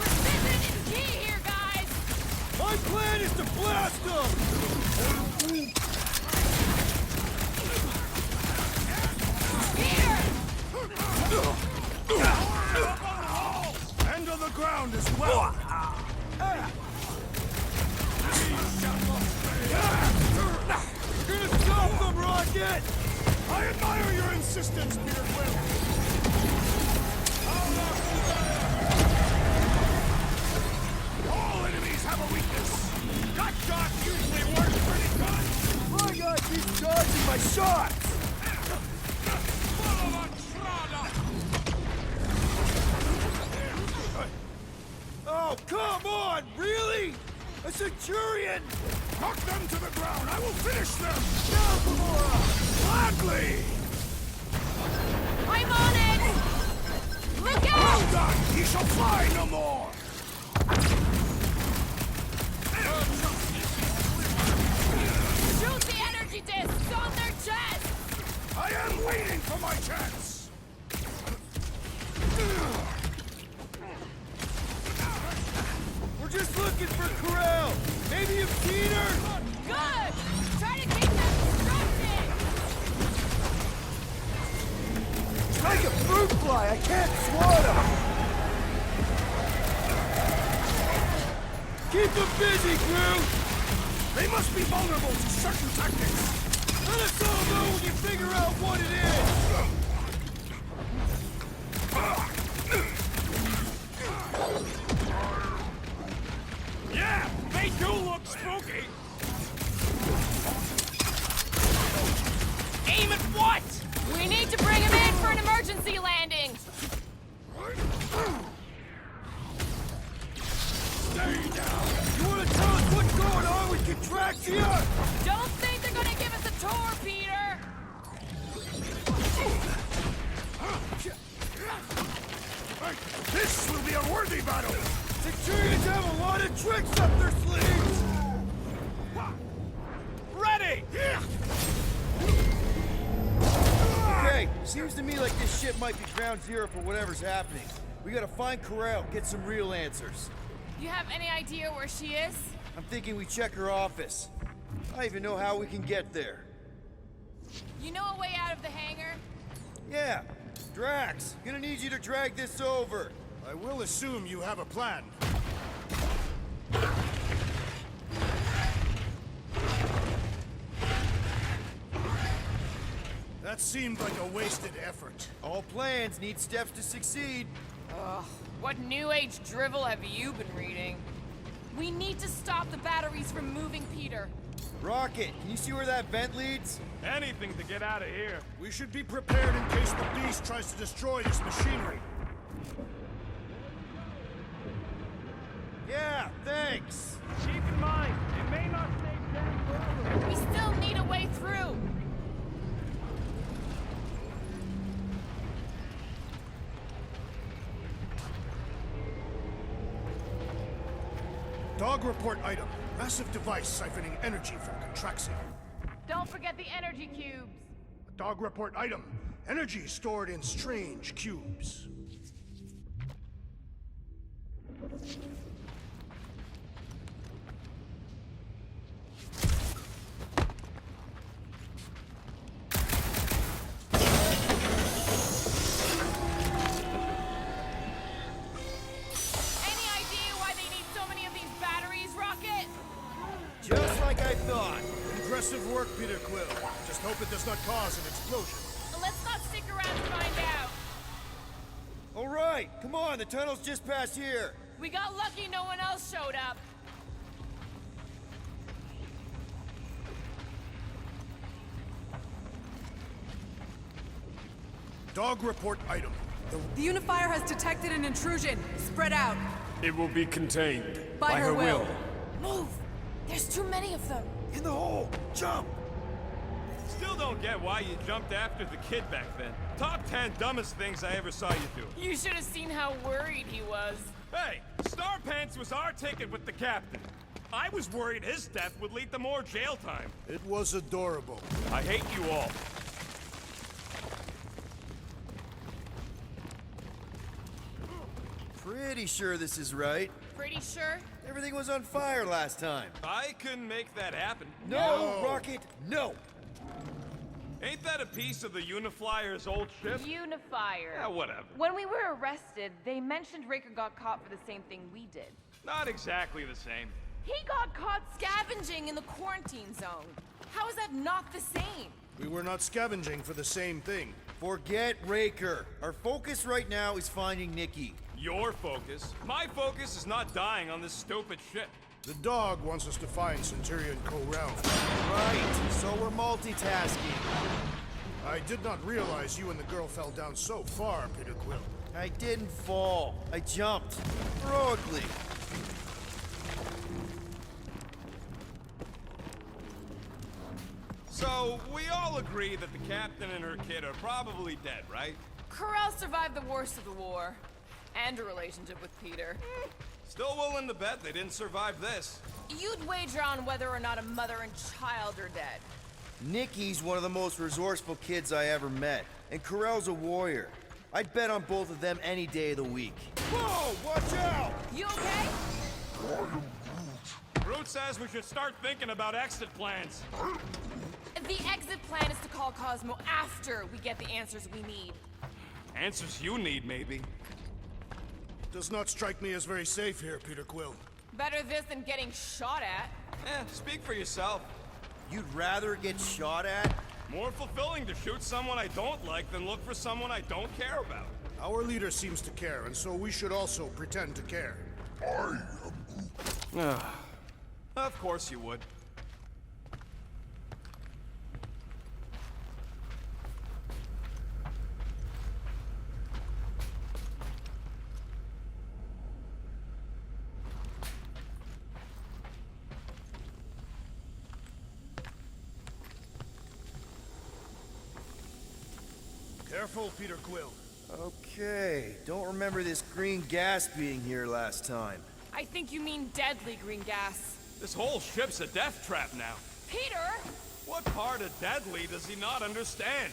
Precision is key here, guys! My plan is to blast them! Here! And on the ground as well! You're gonna stop them, Rocket! I admire your insistence, Peter Quill! All enemies have a weakness! Gut shots usually work pretty good! My guy keeps dodging my shots! Oh, come on! Really? A Centurion? Knock them to the ground! I will finish them! Now, Gamora! Gladly! I'm on it! Look Well out! done! He shall fly no more! Shoot the energy discs on their chest! I am waiting for my chance! We're just looking for Corel! Maybe a Peter! Good! Try to keep them distracted! Like a fruit fly, I can't swat him! Keep them busy, crew! They must be vulnerable to certain tactics! Let us all know when you figure out what it is! Yeah, they do look spooky! Aim at what? We need to bring him in for an emergency landing! Stay down! You wanna tell us what's going on with Contraxia? Don't think they're gonna give us a tour, Peter! This will be a worthy battle! Centurions have a lot of tricks up their sleeves! Ready! Okay, seems to me like this ship might be ground zero for whatever's happening. We gotta find Corel, get some real answers. You have any idea where she is? I'm thinking we check her office. I even know how we can get there. You know a way out of the hangar? Yeah, Drax, gonna need you to drag this over. I will assume you have a plan. That seemed like a wasted effort. All plans need steps to succeed. Ugh, what new age drivel have you been reading? We need to stop the batteries from moving Peter. Rocket, can you see where that vent leads? Anything to get out of here. We should be prepared in case the beast tries to destroy this machinery. Yeah, thanks. Keep in mind, it may not stay dead forever. We still need a way through. Dog report item. Massive device siphoning energy from Contraxia. Don't forget the energy cubes. Dog report item. Energy stored in strange cubes. Any idea why they need so many of these batteries, Rocket? Just like I thought. Impressive work, Peter Quill. Just hope it does not cause an explosion. Let's not stick around to find out. All right, come on, the tunnel's just past here. We got lucky no one else showed up. Dog report item. The unifier has detected an intrusion. Spread out. It will be contained. By her will. Move! There's too many of them. In the hole, jump! Still don't get why you jumped after the kid back then. Top 10 dumbest things I ever saw you do. You should have seen how worried he was. Hey, Star Pants was our ticket with the captain. I was worried his death would lead to more jail time. It was adorable. I hate you all. Pretty sure this is right. Pretty sure? Everything was on fire last time. I couldn't make that happen. No, Rocket, no! Ain't that a piece of the Uniflyer's old ship? Unifier. Yeah, whatever. When we were arrested, they mentioned Raker got caught for the same thing we did. Not exactly the same. He got caught scavenging in the quarantine zone. How is that not the same? We were not scavenging for the same thing. Forget Raker. Our focus right now is finding Nikki. Your focus. My focus is not dying on this stupid ship. The dog wants us to find Centurion Co-Realm. Right, so we're multitasking. I did not realize you and the girl fell down so far, Peter Quill. I didn't fall. I jumped. Heroically. So, we all agree that the captain and her kid are probably dead, right? Corral survived the worst of the war. And a relationship with Peter. Still willing to bet they didn't survive this. You'd wager on whether or not a mother and child are dead. Nikki's one of the most resourceful kids I ever met. And Corell's a warrior. I'd bet on both of them any day of the week. Whoa, watch out! You okay? Groot says we should start thinking about exit plans. The exit plan is to call Cosmo after we get the answers we need. Answers you need, maybe. Does not strike me as very safe here, Peter Quill. Better this than getting shot at. Speak for yourself. You'd rather get shot at? More fulfilling to shoot someone I don't like than look for someone I don't care about. Our leader seems to care, and so we should also pretend to care. I am Of course you would. Careful, Peter Quill. Okay, don't remember this green gas being here last time. I think you mean deadly green gas. This whole ship's a death trap now. Peter! What part of deadly does he not understand?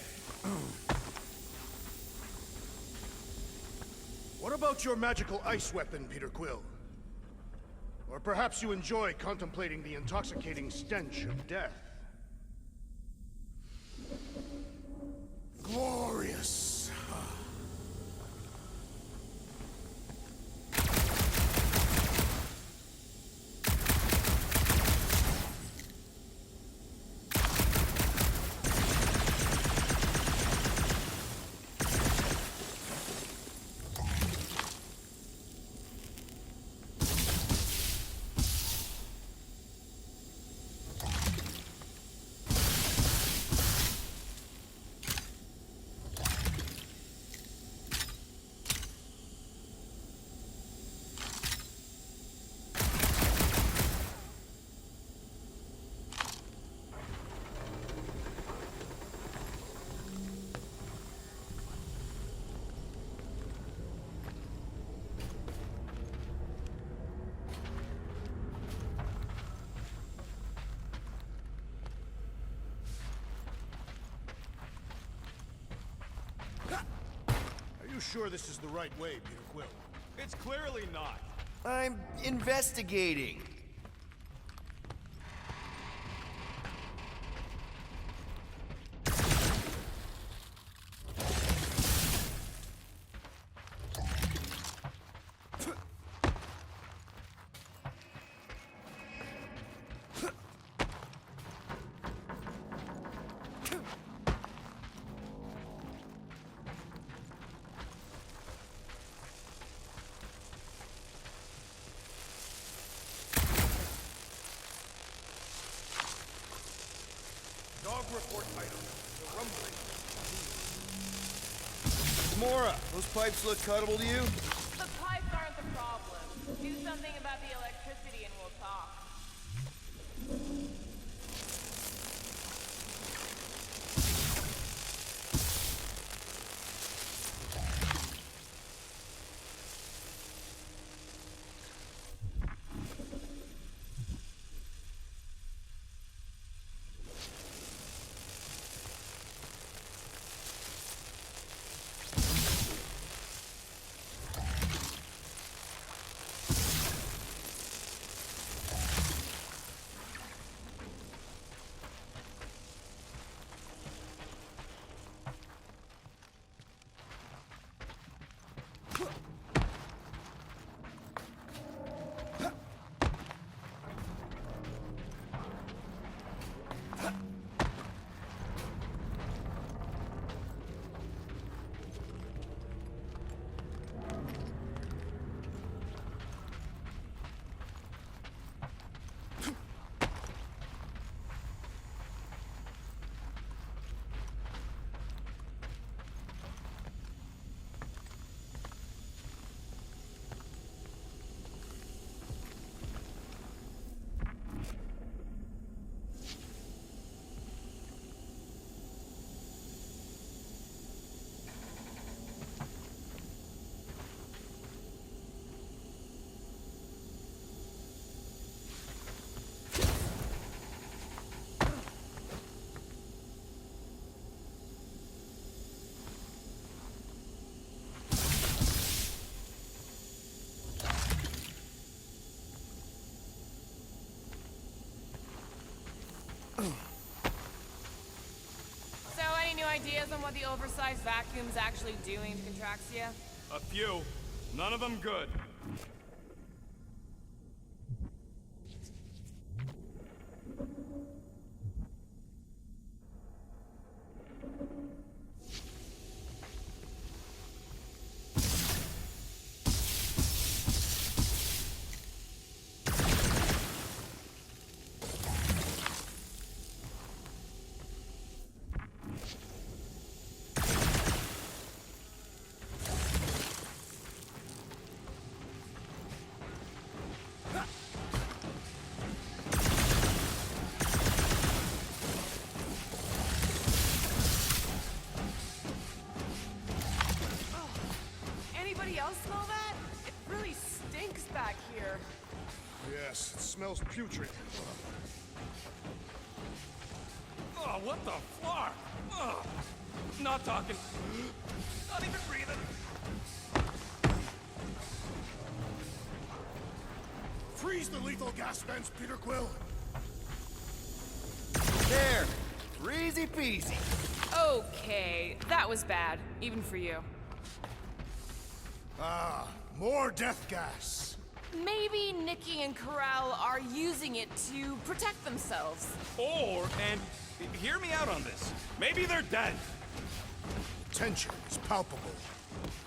What about your magical ice weapon, Peter Quill? Or perhaps you enjoy contemplating the intoxicating stench of death. Glorious. Are you sure this is the right way, Peter Quill? It's clearly not. I'm investigating. Dog report item. The rumbling. Mora, those pipes look cuttable to you? The pipes aren't the problem. Do something about the electricity and we'll talk. So, any new ideas on what the oversized vacuum's actually doing to Contraxia? A few. None of them good. Anybody else smell that? It really stinks back here. Yes, it smells putrid. Oh, what the fuck? Ugh. Not talking. Not even breathing. Freeze the lethal gas vents, Peter Quill. There! Easy peasy. Okay, that was bad, even for you. Ah, more death gas. Maybe Nikki and Corral are using it to protect themselves. Or, and hear me out on this, maybe they're dead. Tension is palpable.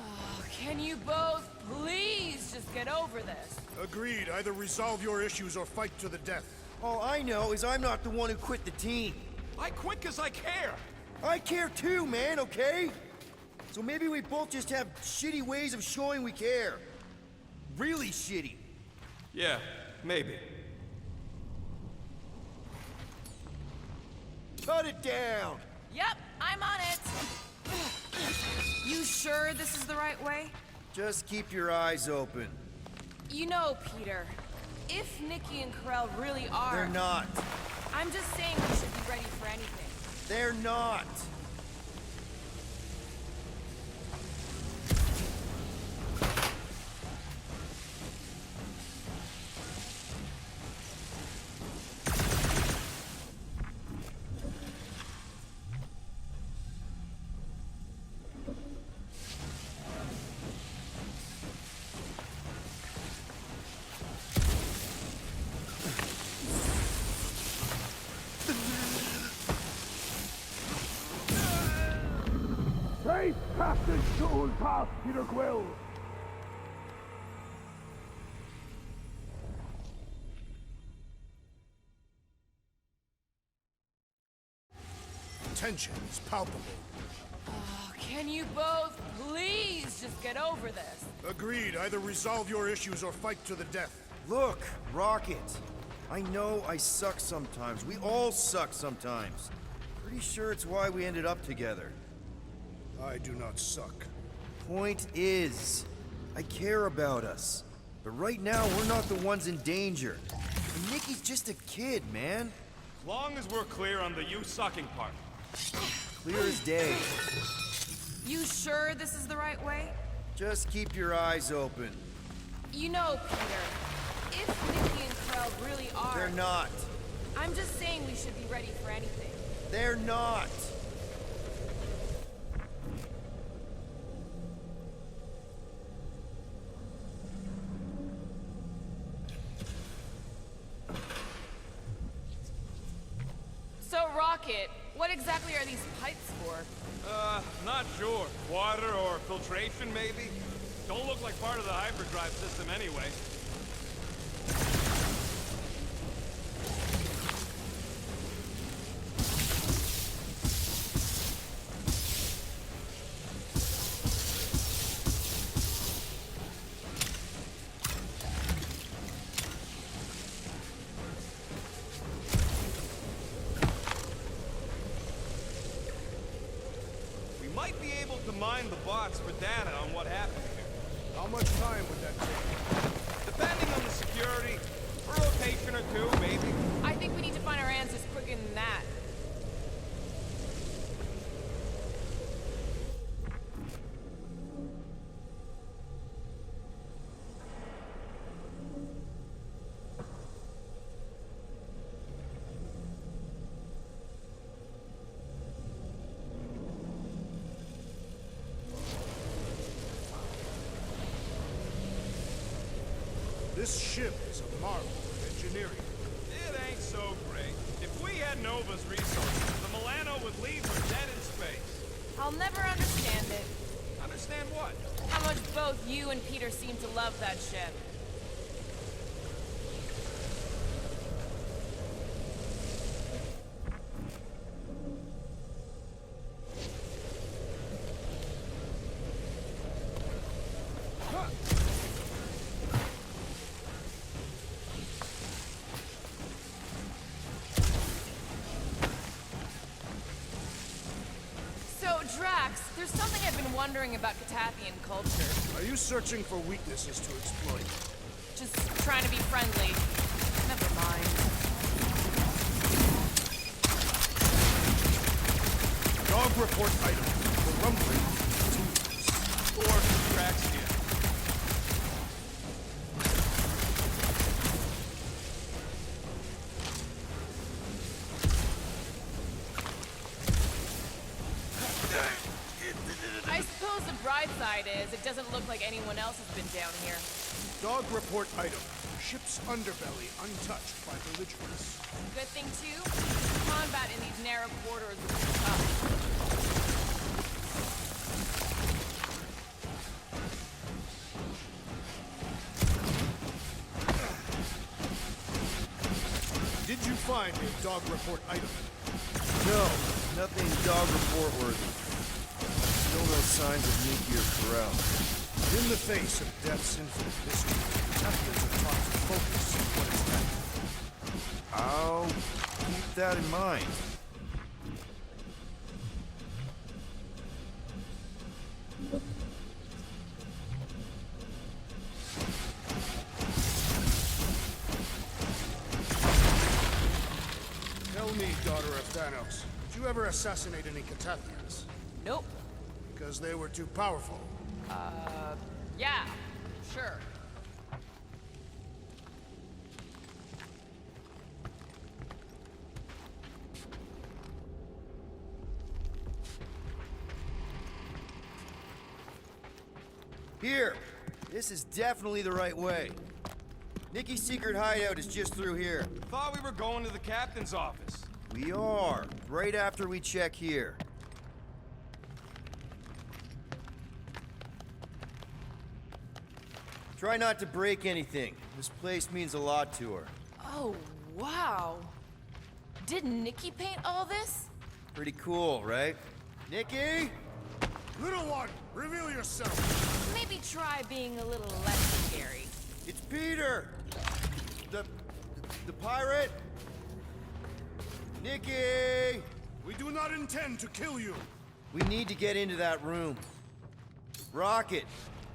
Oh, can you both please just get over this? Agreed. Either resolve your issues or fight to the death. All I know is I'm not the one who quit the team. I quit because I care. I care too, man, okay? So maybe we both just have shitty ways of showing we care. Really shitty. Yeah, maybe. Cut it down! Yep, I'm on it. You sure this is the right way? Just keep your eyes open. You know, Peter, if Nikki and Corral really are... They're not. I'm just saying we should be ready for anything. They're not. Safe passage to Ulpath, Peter Quill. Tension is palpable. Oh, can you both please just get over this? Agreed. Either resolve your issues or fight to the death. Look, Rocket. I know I suck sometimes. We all suck sometimes. Pretty sure it's why we ended up together. I do not suck. Point is, I care about us. But right now, we're not the ones in danger. And Nikki's just a kid, man. As long as we're clear on the you sucking part. Clear as day. You sure this is the right way? Just keep your eyes open. You know, Peter, if Nikki and Corral really are... They're not. I'm just saying we should be ready for anything. They're not. So, Rocket, what exactly are these pipes for? Not sure. Water or filtration, maybe? Don't look like part of the hyperdrive system anyway. Might be able to mine the box for data on what happened here. How much time would that take? Depending on the security, a rotation or two, maybe. I think we need to find our answers quicker than that. This ship is a marvel of engineering. It ain't so great. If we had Nova's resources, the Milano would leave her dead in space. I'll never understand it. Understand what? How much both you and Peter seem to love that ship. Drax, there's something I've been wondering about Catathian culture. Are you searching for weaknesses to exploit? Just trying to be friendly. Never mind. Dog report item. The rumbling. Or Drax here. side is, it doesn't look like anyone else has been down here. Dog report item. Ship's underbelly untouched by belligerents. Good thing, too, combat in these narrow corridors would be tough. Did you find a dog report item? No, nothing dog report worthy. Still no signs of Nikki or Pharrell. In the face of death's infinite mystery, detectives are taught to focus on what is happening. I'll keep that in mind. Tell me, daughter of Thanos, did you ever assassinate any Catathians? Nope. Because they were too powerful. Yeah, sure. Here! This is definitely the right way. Nikki's secret hideout is just through here. Thought we were going to the captain's office. We are, right after we check here. Try not to break anything. This place means a lot to her. Oh, wow. Did Nikki paint all this? Pretty cool, right? Nikki? Little one, reveal yourself. Maybe try being a little less scary. It's Peter! The pirate? Nikki! We do not intend to kill you. We need to get into that room. Rocket,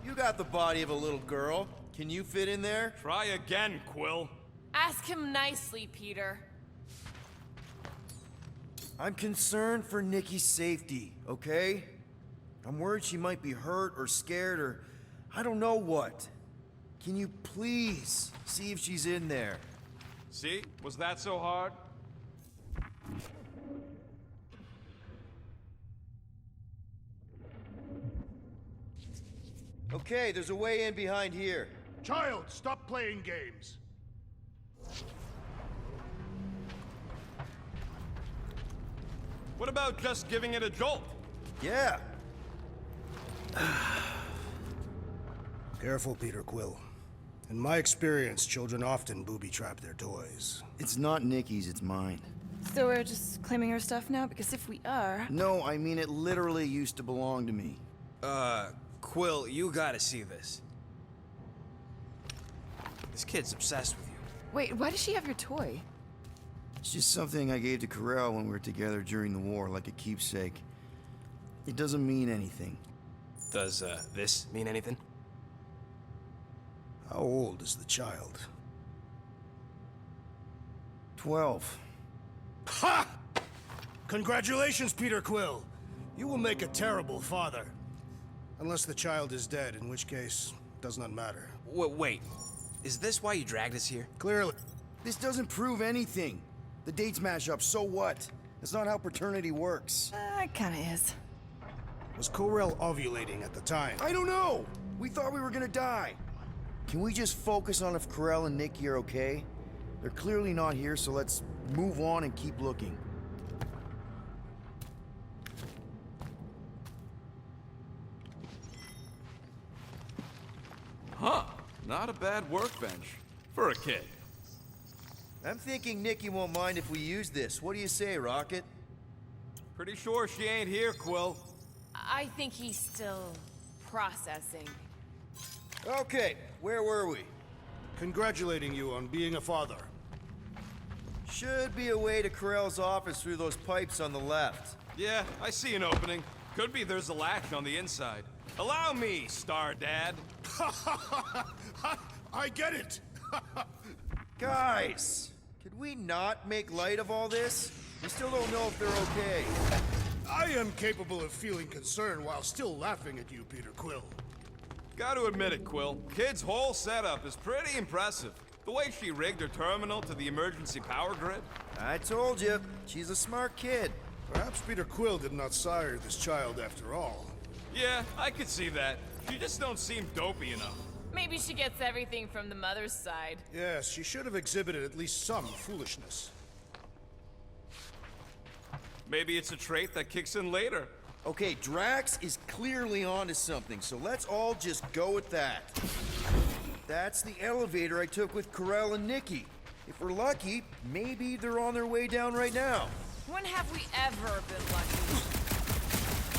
you got the body of a little girl. Can you fit in there? Try again, Quill. Ask him nicely, Peter. I'm concerned for Nikki's safety, okay? I'm worried she might be hurt or scared or I don't know what. Can you please see if she's in there? See? Was that so hard? Okay, there's a way in behind here. Child, stop playing games. What about just giving it a jolt? Yeah. Careful, Peter Quill. In my experience, children often booby-trap their toys. It's not Nikki's, it's mine. So we're just claiming her stuff now? Because if we are... No, I mean it literally used to belong to me. Quill, you gotta see this. This kid's obsessed with you. Wait, why does she have your toy? It's just something I gave to Corel when we were together during the war, like a keepsake. It doesn't mean anything. Does, this mean anything? How old is the child? 12. Ha! Congratulations, Peter Quill. You will make a terrible father. Unless the child is dead, in which case, does not matter. Wait. Is this why you dragged us here? Clearly. This doesn't prove anything. The dates match up, so what? That's not how paternity works. It kinda is. Was Corel ovulating at the time? I don't know! We thought we were gonna die. Can we just focus on if Corel and Nikki are okay? They're clearly not here, so let's move on and keep looking. Huh. Not a bad workbench. For a kid. I'm thinking Nikki won't mind if we use this. What do you say, Rocket? Pretty sure she ain't here, Quill. I think he's still processing. Okay, where were we? Congratulating you on being a father. Should be a way to Corel's office through those pipes on the left. Yeah, I see an opening. Could be there's a latch on the inside. Allow me, Star Dad. I get it! Guys, could we not make light of all this? We still don't know if they're okay. I am capable of feeling concern while still laughing at you, Peter Quill. Gotta admit it, Quill. Kid's whole setup is pretty impressive. The way she rigged her terminal to the emergency power grid. I told you, she's a smart kid. Perhaps Peter Quill did not sire this child after all. Yeah, I could see that. You just don't seem dopey enough. Maybe she gets everything from the mother's side. Yes, she should have exhibited at least some foolishness. Maybe it's a trait that kicks in later. Okay, Drax is clearly onto something, so let's all just go with that. That's the elevator I took with Corell and Nikki. If we're lucky, maybe they're on their way down right now. When have we ever been lucky?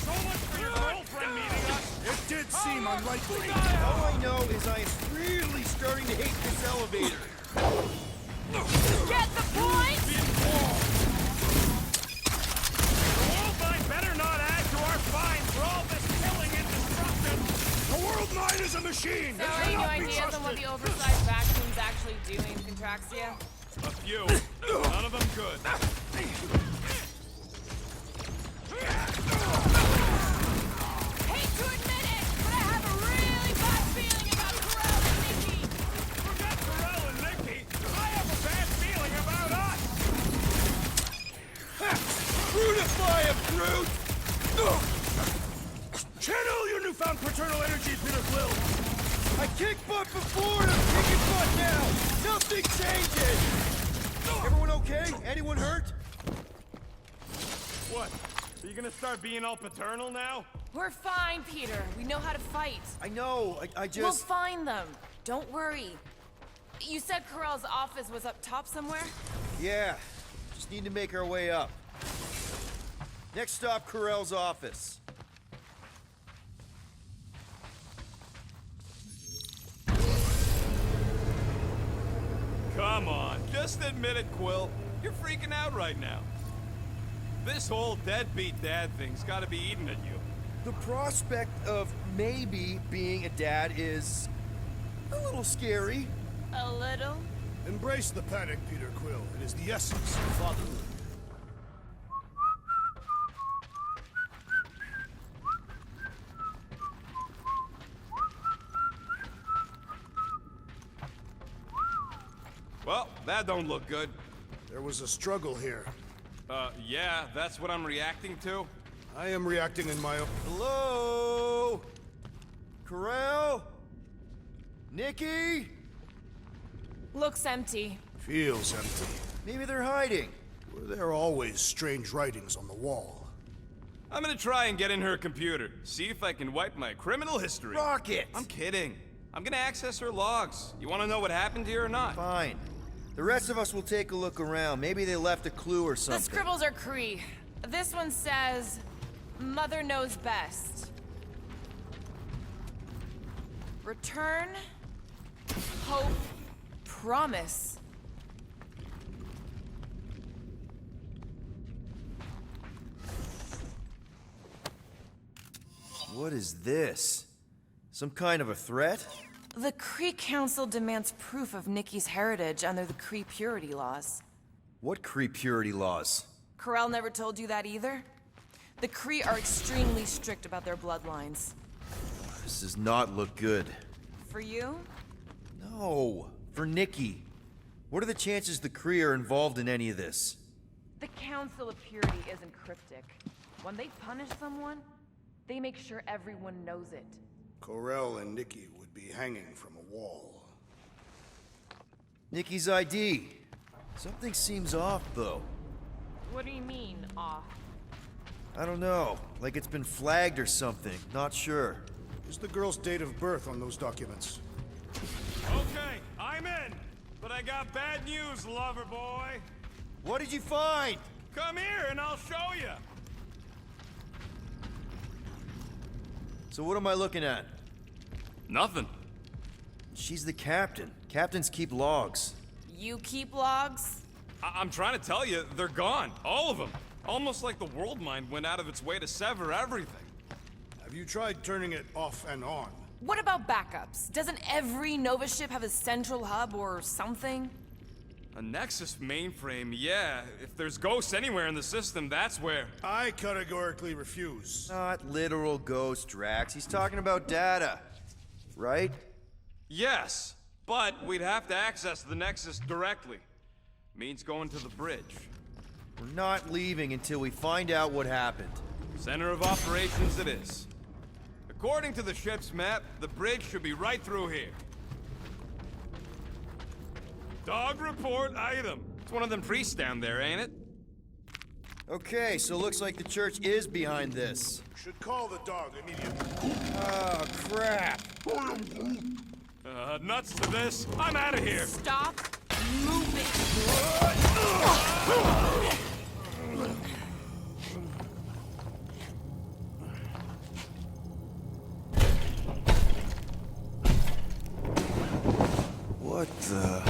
So much for your girlfriend meeting us. It did seem unlikely. All I know is I am really starting to hate this elevator. Get the point? The World Mine better not add to our fines for all this killing and destruction. The World Mine is a machine! So any new ideas on what the oversized vacuum's actually doing, Contraxia? A few. None of them good. Hate to admit it, but I have a really bad feeling about Corell and Nikki. Forget Corell and Nikki. I have a bad feeling about us. Brutify him, Groot! Channel your newfound paternal energy, Peter Quill! I kicked butt before and I'm kicking butt now! Nothing changes! Everyone okay? Anyone hurt? What? Are you gonna start being all paternal now? We're fine, Peter. We know how to fight. I know, I just... We'll find them. Don't worry. You said Corell's office was up top somewhere? Yeah, just need to make our way up. Next stop, Corell's office. Come on, just admit it, Quill. You're freaking out right now. This whole deadbeat dad thing's gotta be eating at you. The prospect of maybe being a dad is a little scary. A little. Embrace the panic, Peter Quill. It is the essence of fatherhood. Well, that don't look good. There was a struggle here. Yeah, that's what I'm reacting to. I am reacting in my own... Hello? Corell? Nikki? Looks empty. Feels empty. Maybe they're hiding. Were there always strange writings on the wall? I'm gonna try and get in her computer, see if I can wipe my criminal history. Rocket! I'm kidding. I'm gonna access her logs. You wanna know what happened here or not? Fine. The rest of us will take a look around. Maybe they left a clue or something. The scribbles are Kree. This one says, Mother knows best. Return, hope, promise. What is this? Some kind of a threat? The Kree Council demands proof of Nikki's heritage under the Kree purity laws. What Kree purity laws? Corell never told you that either? The Kree are extremely strict about their bloodlines. This does not look good. For you? No, for Nikki. What are the chances the Kree are involved in any of this? The Council of Purity isn't cryptic. When they punish someone, they make sure everyone knows it. Corell and Nikki would be hanging from a wall. Nikki's ID. Something seems off, though. What do you mean, off? I don't know. Like it's been flagged or something. Not sure. Is the girl's date of birth on those documents? Okay, I'm in. But I got bad news, lover boy. What did you find? Come here and I'll show you. So what am I looking at? Nothing. She's the captain. Captains keep logs. You keep logs? I'm trying to tell you, they're gone. All of them. Almost like the world mind went out of its way to sever everything. Have you tried turning it off and on? What about backups? Doesn't every Nova ship have a central hub or something? A Nexus mainframe, yeah. If there's ghosts anywhere in the system, that's where. I categorically refuse. Not literal ghost, Drax. He's talking about data. Right? Yes, but we'd have to access the Nexus directly. Means going to the bridge. We're not leaving until we find out what happened. Center of operations it is. According to the ship's map, the bridge should be right through here. Dog report item. It's one of them priests down there, ain't it? Okay, so looks like the church is behind this. Should call the dog immediately. Oh, crap. Nuts to this. I'm out of here. Stop moving. What the...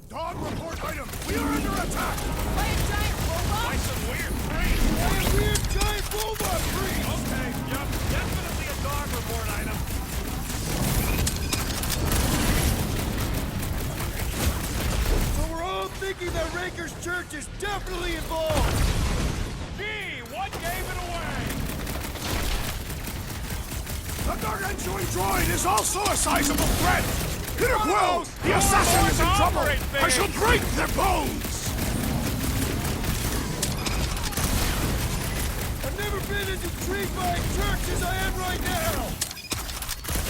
Dog report item! We are under attack! By a giant robot? By some weird freak. Weird giant robot freak! Okay, yep, definitely a dog report item. So we're all thinking that Raker's church is definitely involved! Gee, what gave it away? The gargantuan droid is also a sizable threat! Peter Quill! The assassin is in trouble! I shall break their bones! I've never been as intrigued by a church as I am right now!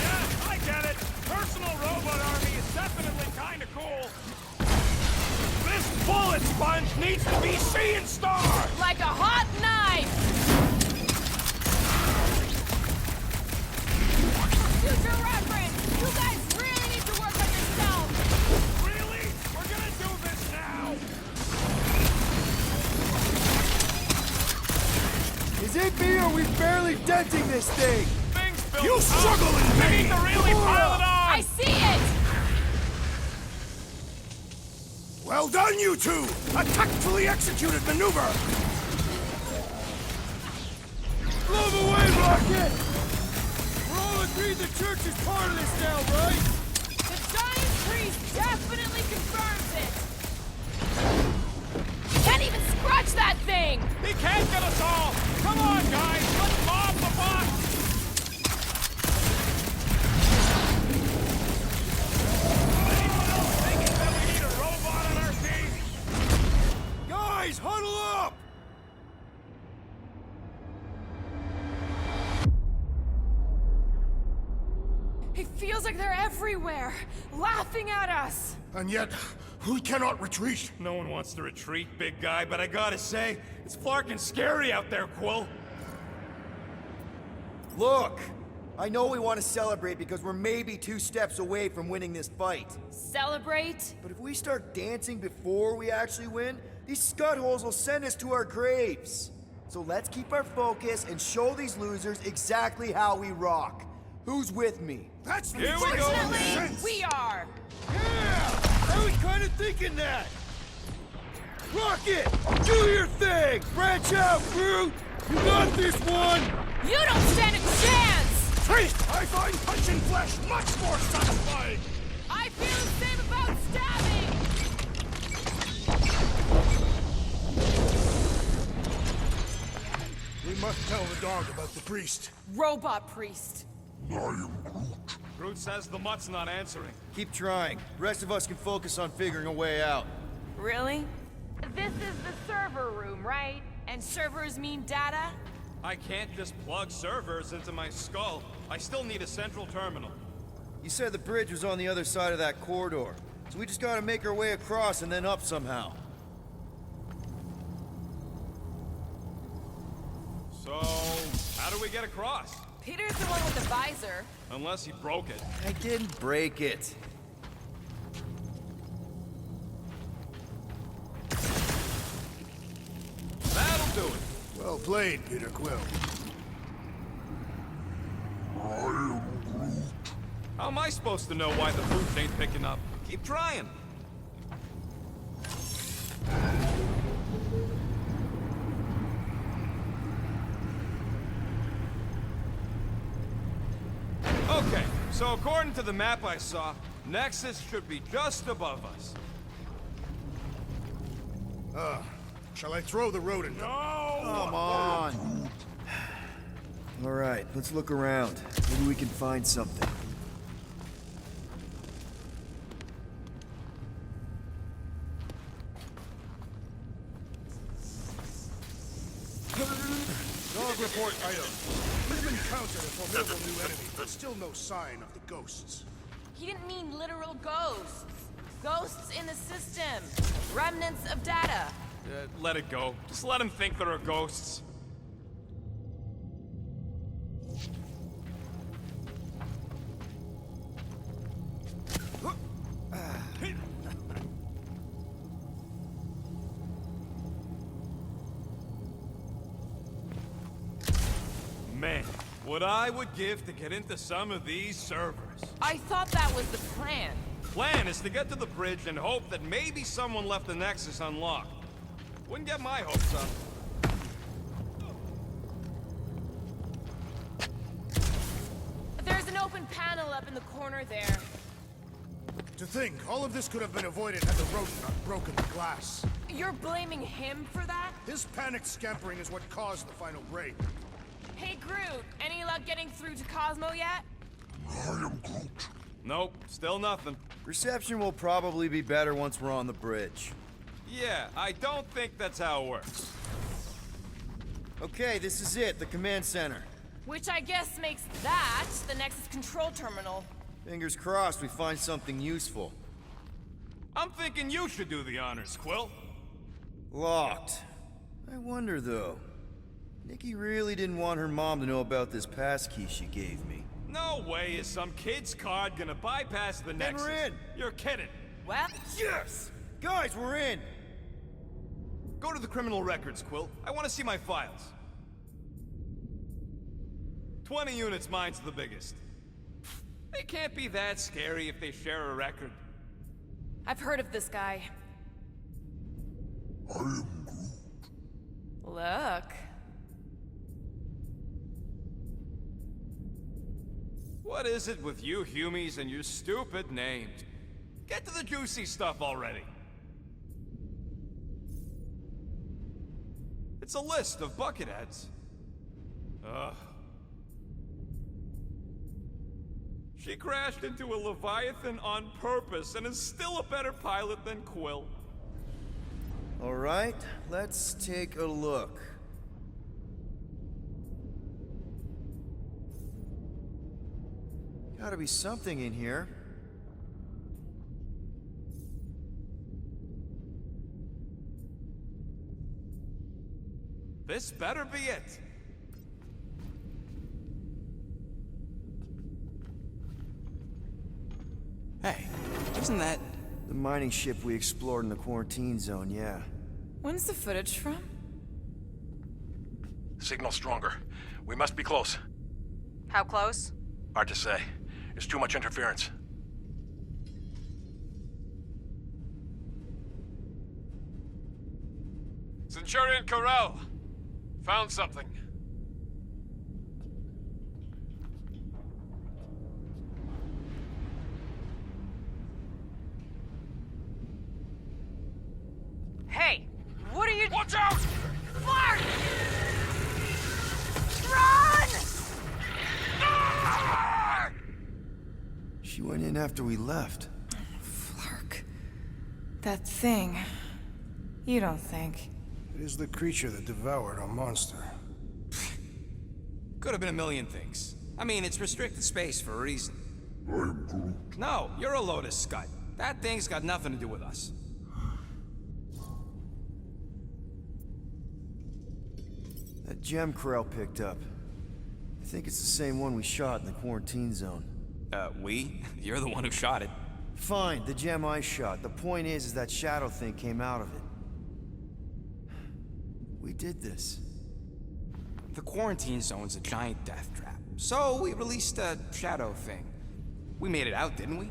Yeah, I get it. Personal robot army is definitely kinda cool. This bullet sponge needs to be seeing stars! Like a hot knife! Future reference! You guys really need to work on yourselves! Really? We're gonna do this now! Is it me or are we barely denting this thing? Things built You up. struggle in We vain! need to really pile it on! I see it! Well done, you two! A tactfully executed maneuver! Blow them away, Rocket! We're all agreed the church is part of this now, right? The giant priest definitely confirms it! Can't even scratch that thing! He can't get us all! Come on, guys! Let's mob the box! Anyone else thinking that we need a robot on our team? Guys, huddle up! It feels like they're everywhere, laughing at us! And yet, we cannot retreat. No one wants to retreat, big guy, but I gotta say, it's flarkin' scary out there, Quill. Look, I know we want to celebrate because we're maybe 2 steps away from winning this fight. Celebrate? But if we start dancing before we actually win, these scutholes will send us to our graves. So let's keep our focus and show these losers exactly how we rock. Who's with me? That's Here we go. Fortunately, we are! Yeah! I was kind of thinking that! Rocket! Do your thing! Branch out, Groot! You got this one! You don't stand a chance! Priest, I find punching flesh much more satisfying! I feel the same about stabbing! We must tell the dog about the priest. Robot priest. Groot says the mutt's not answering. Keep trying. The rest of us can focus on figuring a way out. Really? This is the server room, right? And servers mean data? I can't just plug servers into my skull. I still need a central terminal. You said the bridge was on the other side of that corridor. So we just gotta make our way across and then up somehow. So, how do we get across? Peter's the one with the visor. Unless he broke it. I didn't break it. That'll do it. Well played, Peter Quill. How am I supposed to know why the boots ain't picking up? Keep trying. Okay, so according to the map I saw, Nexus should be just above us. Shall I throw the rodent? No! Come on. All right, let's look around. Maybe we can find something. We've encountered a formidable new enemy, but still no sign of the ghosts. He didn't mean literal ghosts. Ghosts in the system. Remnants of data. Let it go. Just let him think there are ghosts. Man, what I would give to get into some of these servers. I thought that was the plan. Plan is to get to the bridge and hope that maybe someone left the Nexus unlocked. Wouldn't get my hopes up. There's an open panel up in the corner there. To think, all of this could have been avoided had the rodent not broken the glass. You're blaming him for that? His panicked scampering is what caused the final break. Hey, Groot, any luck getting through to Cosmo yet? I am Groot. Nope, still nothing. Reception will probably be better once we're on the bridge. Yeah, I don't think that's how it works. Okay, this is it, the command center. Which I guess makes that the Nexus control terminal. Fingers crossed we find something useful. I'm thinking you should do the honors, Quill. Locked. I wonder, though. Nikki really didn't want her mom to know about this passkey she gave me. No way is some kid's card gonna bypass the Nexus. we're in. You're kidding. Well, Yes! Guys, we're in! Go to the criminal records, Quill. I want to see my files. 20 units, mine's the biggest. They can't be that scary if they share a record. I've heard of this guy. I am Groot. Look. What is it with you Humies and your stupid names? Get to the juicy stuff already. It's a list of bucketheads. Ugh. She crashed into a Leviathan on purpose and is still a better pilot than Quill. All right, let's take a look. Gotta be something in here. This better be it. Hey, isn't that... The mining ship we explored in the quarantine zone, yeah. When's the footage from? Signal stronger. We must be close. How close? Hard to say. There's too much interference. Centurion Corral. Found something. Hey, what are you— Watch out! Flark! Run! She went in after we left. Flark. That thing. You don't think? It is the creature that devoured our monster. Could have been a million things. I mean, it's restricted space for a reason. I am Groot. No, you're a Lotus Scud. That thing's got nothing to do with us. That gem Corral picked up. I think it's the same one we shot in the quarantine zone. We? You're the one who shot it. Fine, the gem I shot. The point is that shadow thing came out of it. We did this. The quarantine zone's a giant death trap. So we released a shadow thing. We made it out, didn't we?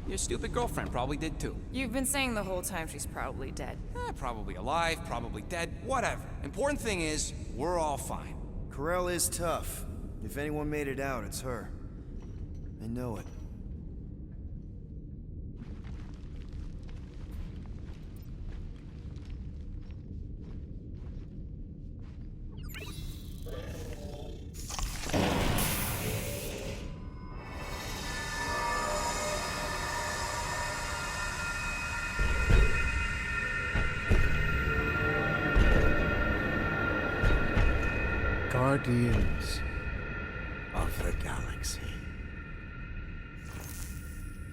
Your stupid girlfriend probably did too. You've been saying the whole time she's probably dead. Probably alive, probably dead, whatever. Important thing is, we're all fine. Corral is tough. If anyone made it out, it's her. I know it. Guardians of the Galaxy.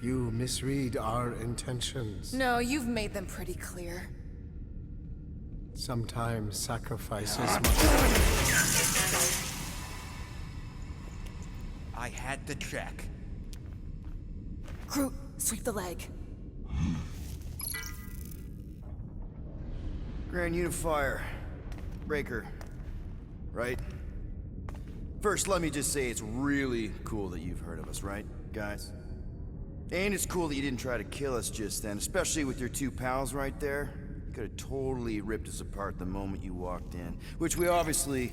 You misread our intentions. No, you've made them pretty clear. Sometimes sacrifices I had to check. Groot, sweep the leg. Grand Unifier. Breaker. Right? First, let me just say it's really cool that you've heard of us, right, guys? And it's cool that you didn't try to kill us just then, especially with your two pals right there. You could have totally ripped us apart the moment you walked in, which we obviously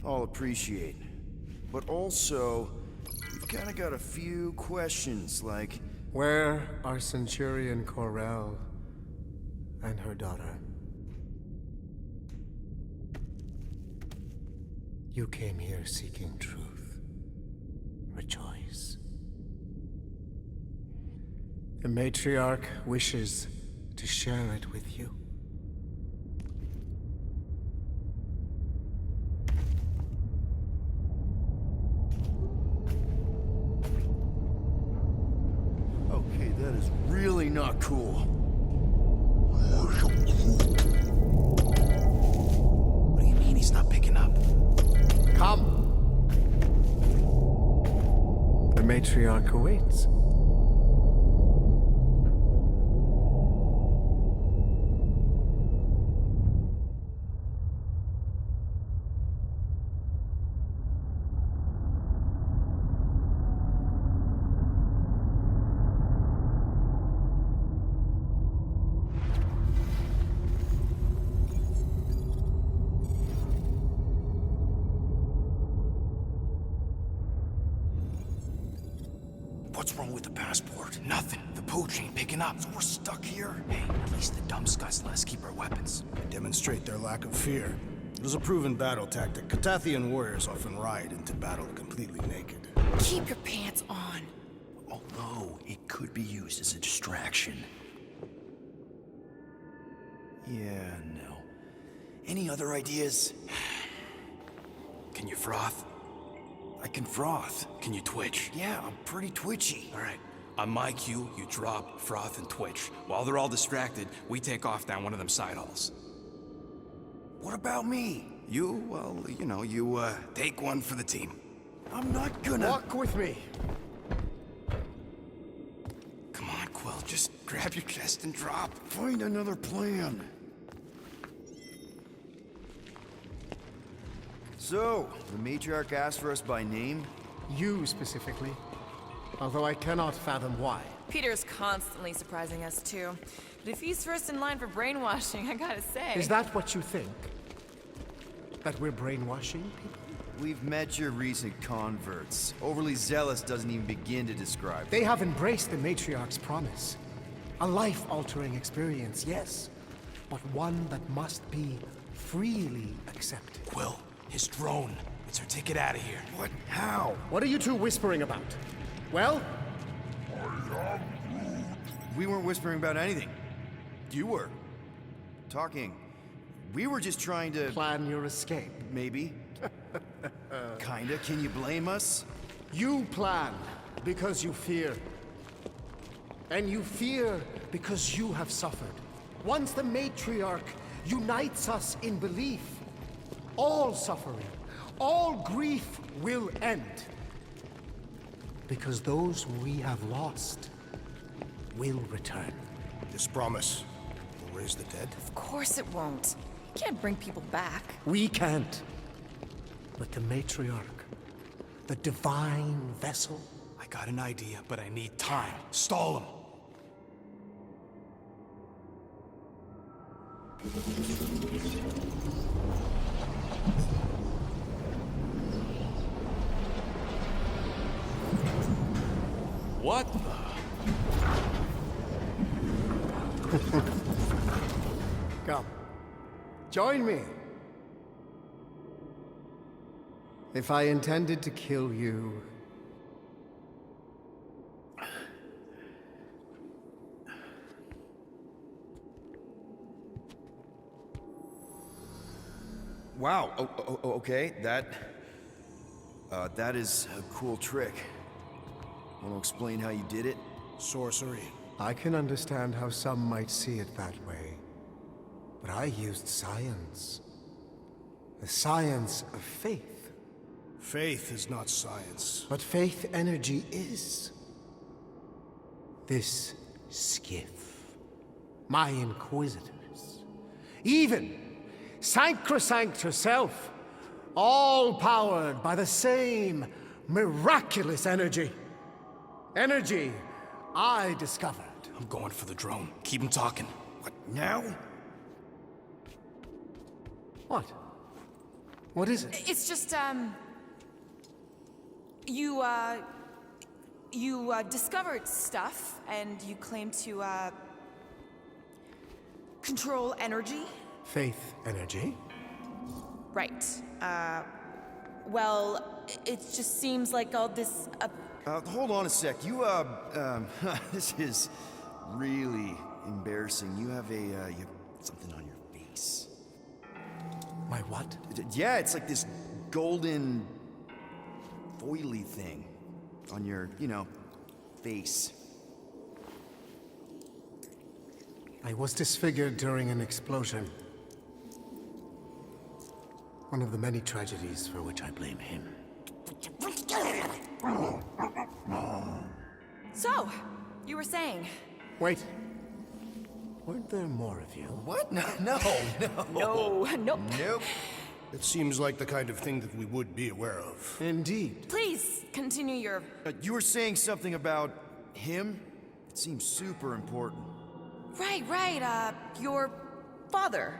all appreciate. But also, we've kind of got a few questions, like... Where are Centurion Corell and her daughter? You came here seeking truth. Rejoice. The matriarch wishes to share it with you. Okay, that is really not cool. What do you mean he's not picking up? Come! The matriarch awaits. What's wrong with the passport? Nothing. The pooch ain't picking up. So we're stuck here. Hey, at least the dumb scuds let us keep our weapons. Demonstrate their lack of fear. It was a proven battle tactic. Catathian warriors often ride into battle completely naked. Keep your pants on. Although, it could be used as a distraction. Yeah, no. Any other ideas? Can you froth? I can froth. Can you twitch? Yeah, I'm pretty twitchy. All right. On my cue, you drop, froth, and twitch. While they're all distracted, we take off down one of them side halls. What about me? You, well, you know, you, take one for the team. I'm not gonna... Walk with me. Come on, Quill, just grab your chest and drop. Find another plan. So, the matriarch asked for us by name? You specifically. Although I cannot fathom why. Peter's constantly surprising us, too. But if he's first in line for brainwashing, I gotta say... Is that what you think? That we're brainwashing people? We've met your recent converts. Overly zealous doesn't even begin to describe They have embraced the matriarch's promise. A life-altering experience, yes. But one that must be freely accepted. Quill, his drone. It's our ticket out of here. What? How? What are you two whispering about? Well? We weren't whispering about anything. You were. Talking. We were just trying to... Plan your escape. Maybe. Kinda. Can you blame us? You plan because you fear. And you fear because you have suffered. Once the matriarch unites us in belief, all suffering, all grief will end. Because those we have lost will return. This promise will raise the dead? Of course it won't. You can't bring people back. We can't. But the matriarch, the divine vessel... I got an idea, but I need time. Stall him. What the? Come. Join me. If I intended to kill you... Wow. Okay, that That is a cool trick. Want to explain how you did it? Sorcery. I can understand how some might see it that way. But I used science. The science of faith. Faith is not science. But faith energy is. This skiff. My inquisitors. Even Sacrosanct herself. All powered by the same miraculous energy. Energy I discovered. I'm going for the drone. Keep him talking. What, now? What? What is it? It's just, you discovered stuff, and you claim to, control energy? Faith energy? Right. Well, it just seems like all this, Hold on a sec. You, this is really embarrassing. You have you have something on your face. My what? Yeah, it's like this golden, foily thing on your, face. I was disfigured during an explosion. One of the many tragedies for which I blame him. So, you were saying? Wait. Weren't there more of you? What? No. No, nope. Nope. It seems like the kind of thing that we would be aware of. Indeed. Please, continue your... You were saying something about him? It seems super important. Right, your father.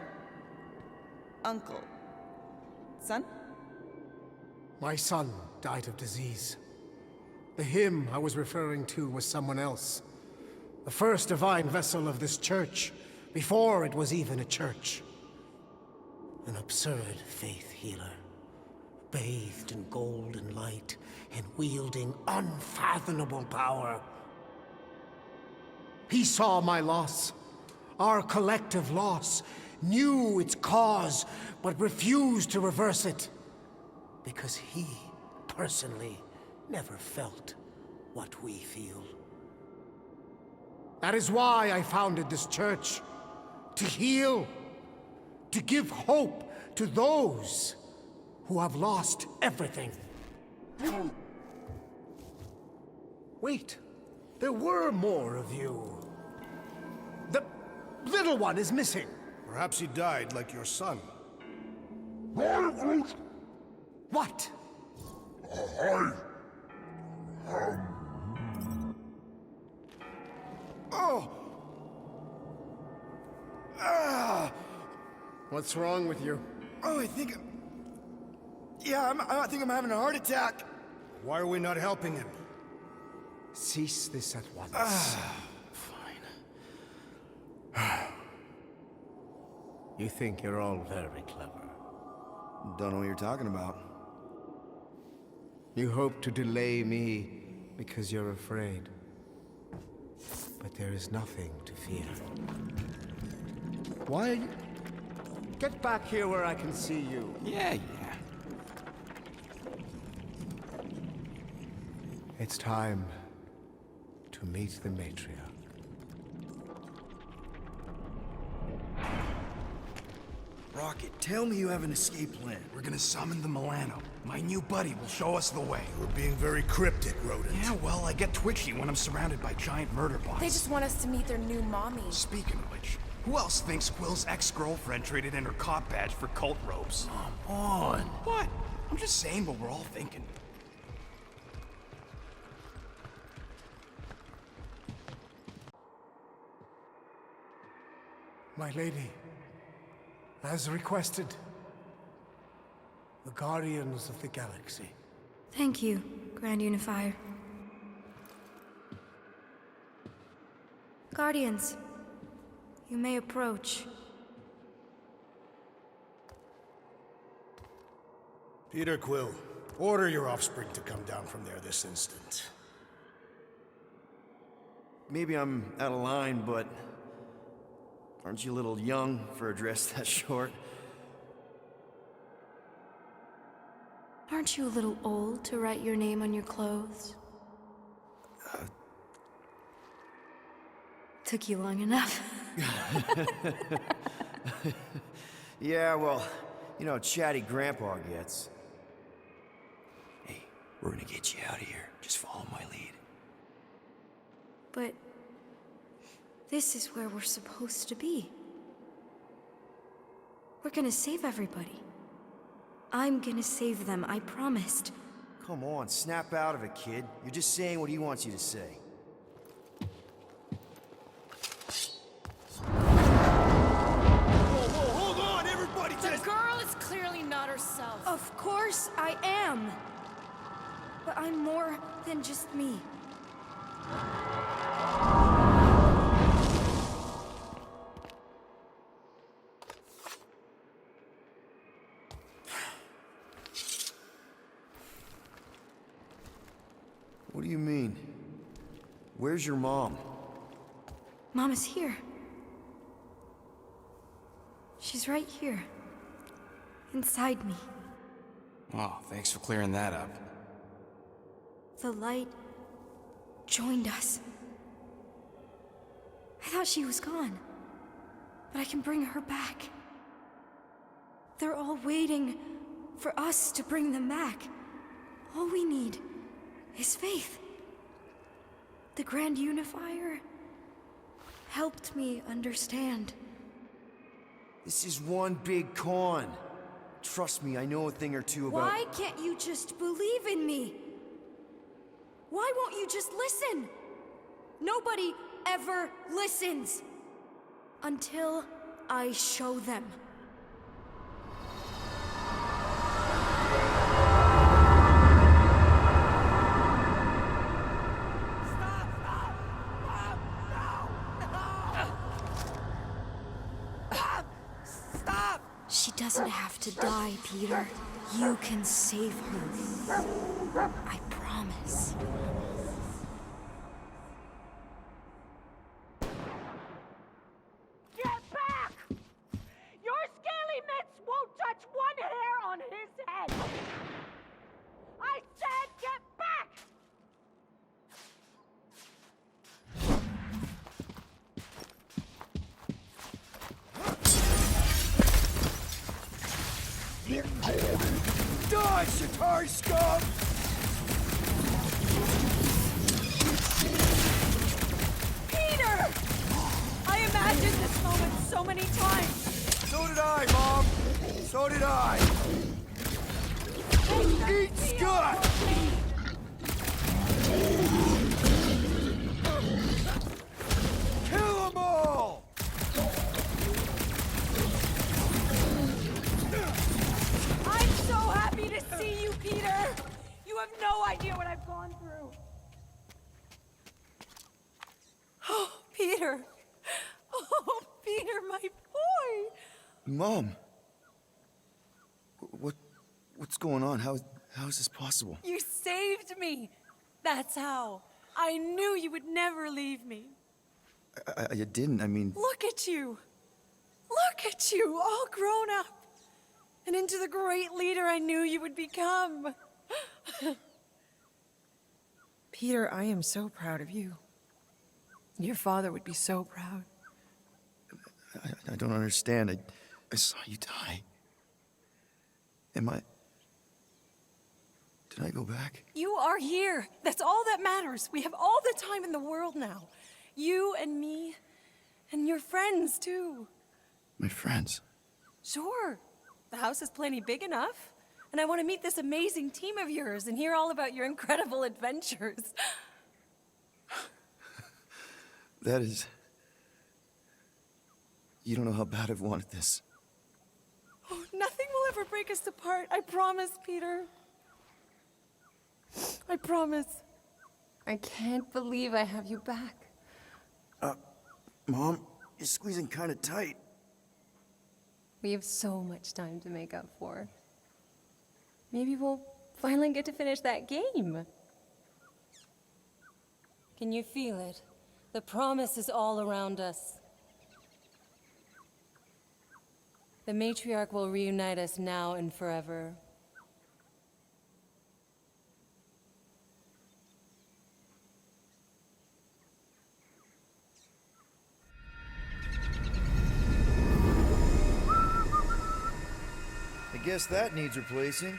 Uncle. Son? My son died of disease. The him I was referring to was someone else. The first divine vessel of this church, before it was even a church. An absurd faith healer, bathed in golden light and wielding unfathomable power. He saw my loss, our collective loss, knew its cause, but refused to reverse it. Because he, personally, never felt what we feel. That is why I founded this church. To heal. To give hope to those who have lost everything. Wait, there were more of you. The little one is missing. Perhaps he died like your son. What? Oh! Ah! What's wrong with you? Oh, I think I'm having a heart attack. Why are we not helping him? Cease this at once. Fine. You think you're all very clever. Don't know what you're talking about. You hope to delay me because you're afraid. But there is nothing to fear. Why are you... Get back here where I can see you. Yeah. It's time to meet the matriarch. Rocket, tell me you have an escape plan. We're gonna summon the Milano. My new buddy will show us the way. We're being very cryptic, Rodent. Yeah, well, I get twitchy when I'm surrounded by giant murder bots. They just want us to meet their new mommy. Speaking of which, who else thinks Quill's ex-girlfriend traded in her cop badge for cult robes? Come on. What? I'm just saying what we're all thinking. My lady, as requested, the Guardians of the Galaxy. Thank you, Grand Unifier. Guardians, you may approach. Peter Quill, order your offspring to come down from there this instant. Maybe I'm out of line, but aren't you a little young for a dress that short? Aren't you a little old to write your name on your clothes? Took you long enough. Yeah, well, you know how chatty Grandpa gets. Hey, we're gonna get you out of here. Just follow my lead. But this is where we're supposed to be. We're gonna save everybody. I'm gonna save them, I promised. Come on, snap out of it, kid. You're just saying what he wants you to say. Whoa, hold on, everybody! The girl is clearly not herself. Of course I am. But I'm more than just me. What do you mean? Where's your mom? Mama's here. She's right here. Inside me. Oh, thanks for clearing that up. The light joined us. I thought she was gone, but I can bring her back. They're all waiting for us to bring them back. All we need is faith. The Grand Unifier helped me understand. This is one big con. Trust me, I know a thing or two about— Why can't you just believe in me? Why won't you just listen? Nobody ever listens. Until I show them. She doesn't have to die, Peter. You can save her. I promise. Get back! Your scaly mitts won't touch one hair on his head! I said get back! Die, Shatari scum! Peter! I imagined this moment so many times. So did I, Mom! So did I! Eat Scott! Kill them all! I'm so happy to see you, Peter! You have no idea what I've gone through. Oh, Peter! Oh, Peter, my boy! Mom! What's going on? How is this possible? You saved me! That's how. I knew you would never leave me. I didn't, I mean— Look at you! Look at you, all grown up! And into the great leader I knew you would become. Peter, I am so proud of you. Your father would be so proud. I don't understand. I saw you die. Did I go back? You are here. That's all that matters. We have all the time in the world now. You and me, and your friends, too. My friends? Sure. The house is plenty big enough. And I want to meet this amazing team of yours and hear all about your incredible adventures. That is— You don't know how bad I've wanted this. Oh, nothing will ever break us apart. I promise, Peter. I promise. I can't believe I have you back. Mom, you're squeezing kind of tight. We have so much time to make up for. Maybe we'll finally get to finish that game. Can you feel it? The promise is all around us. The matriarch will reunite us now and forever. guess that needs replacing.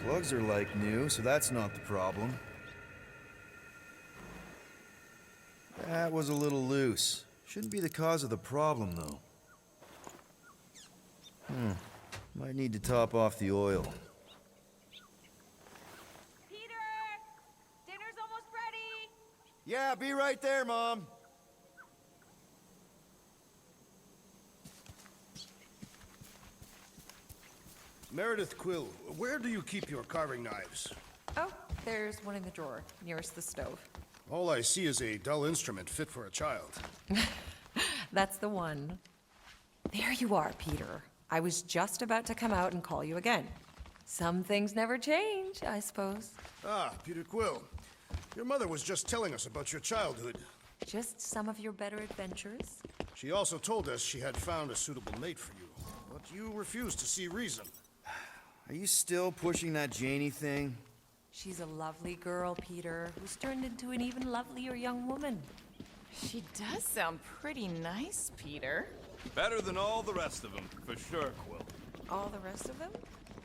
Plugs are like new, so that's not the problem. That was a little loose. Shouldn't be the cause of the problem, though. Might need to top off the oil. Peter! Dinner's almost ready! Yeah, be right there, Mom. Meredith Quill, where do you keep your carving knives? Oh, there's one in the drawer, nearest the stove. All I see is a dull instrument fit for a child. That's the one. There you are, Peter. I was just about to come out and call you again. Some things never change, I suppose. Ah, Peter Quill. Your mother was just telling us about your childhood. Just some of your better adventures? She also told us she had found a suitable mate for you, but you refused to see reason. Are you still pushing that Janie thing? She's a lovely girl, Peter, who's turned into an even lovelier young woman. She does sound pretty nice, Peter. Better than all the rest of them, for sure, Quill. All the rest of them?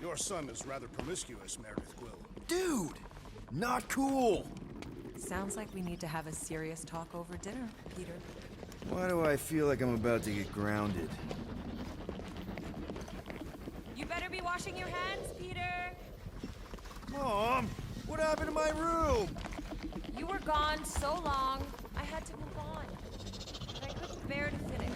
Your son is rather promiscuous, Meredith Quill. Dude! Not cool! Sounds like we need to have a serious talk over dinner, Peter. Why do I feel like I'm about to get grounded? You better be washing your hands, Peter! Mom! What happened to my room? You were gone so long, I had to move on. But I couldn't bear to finish.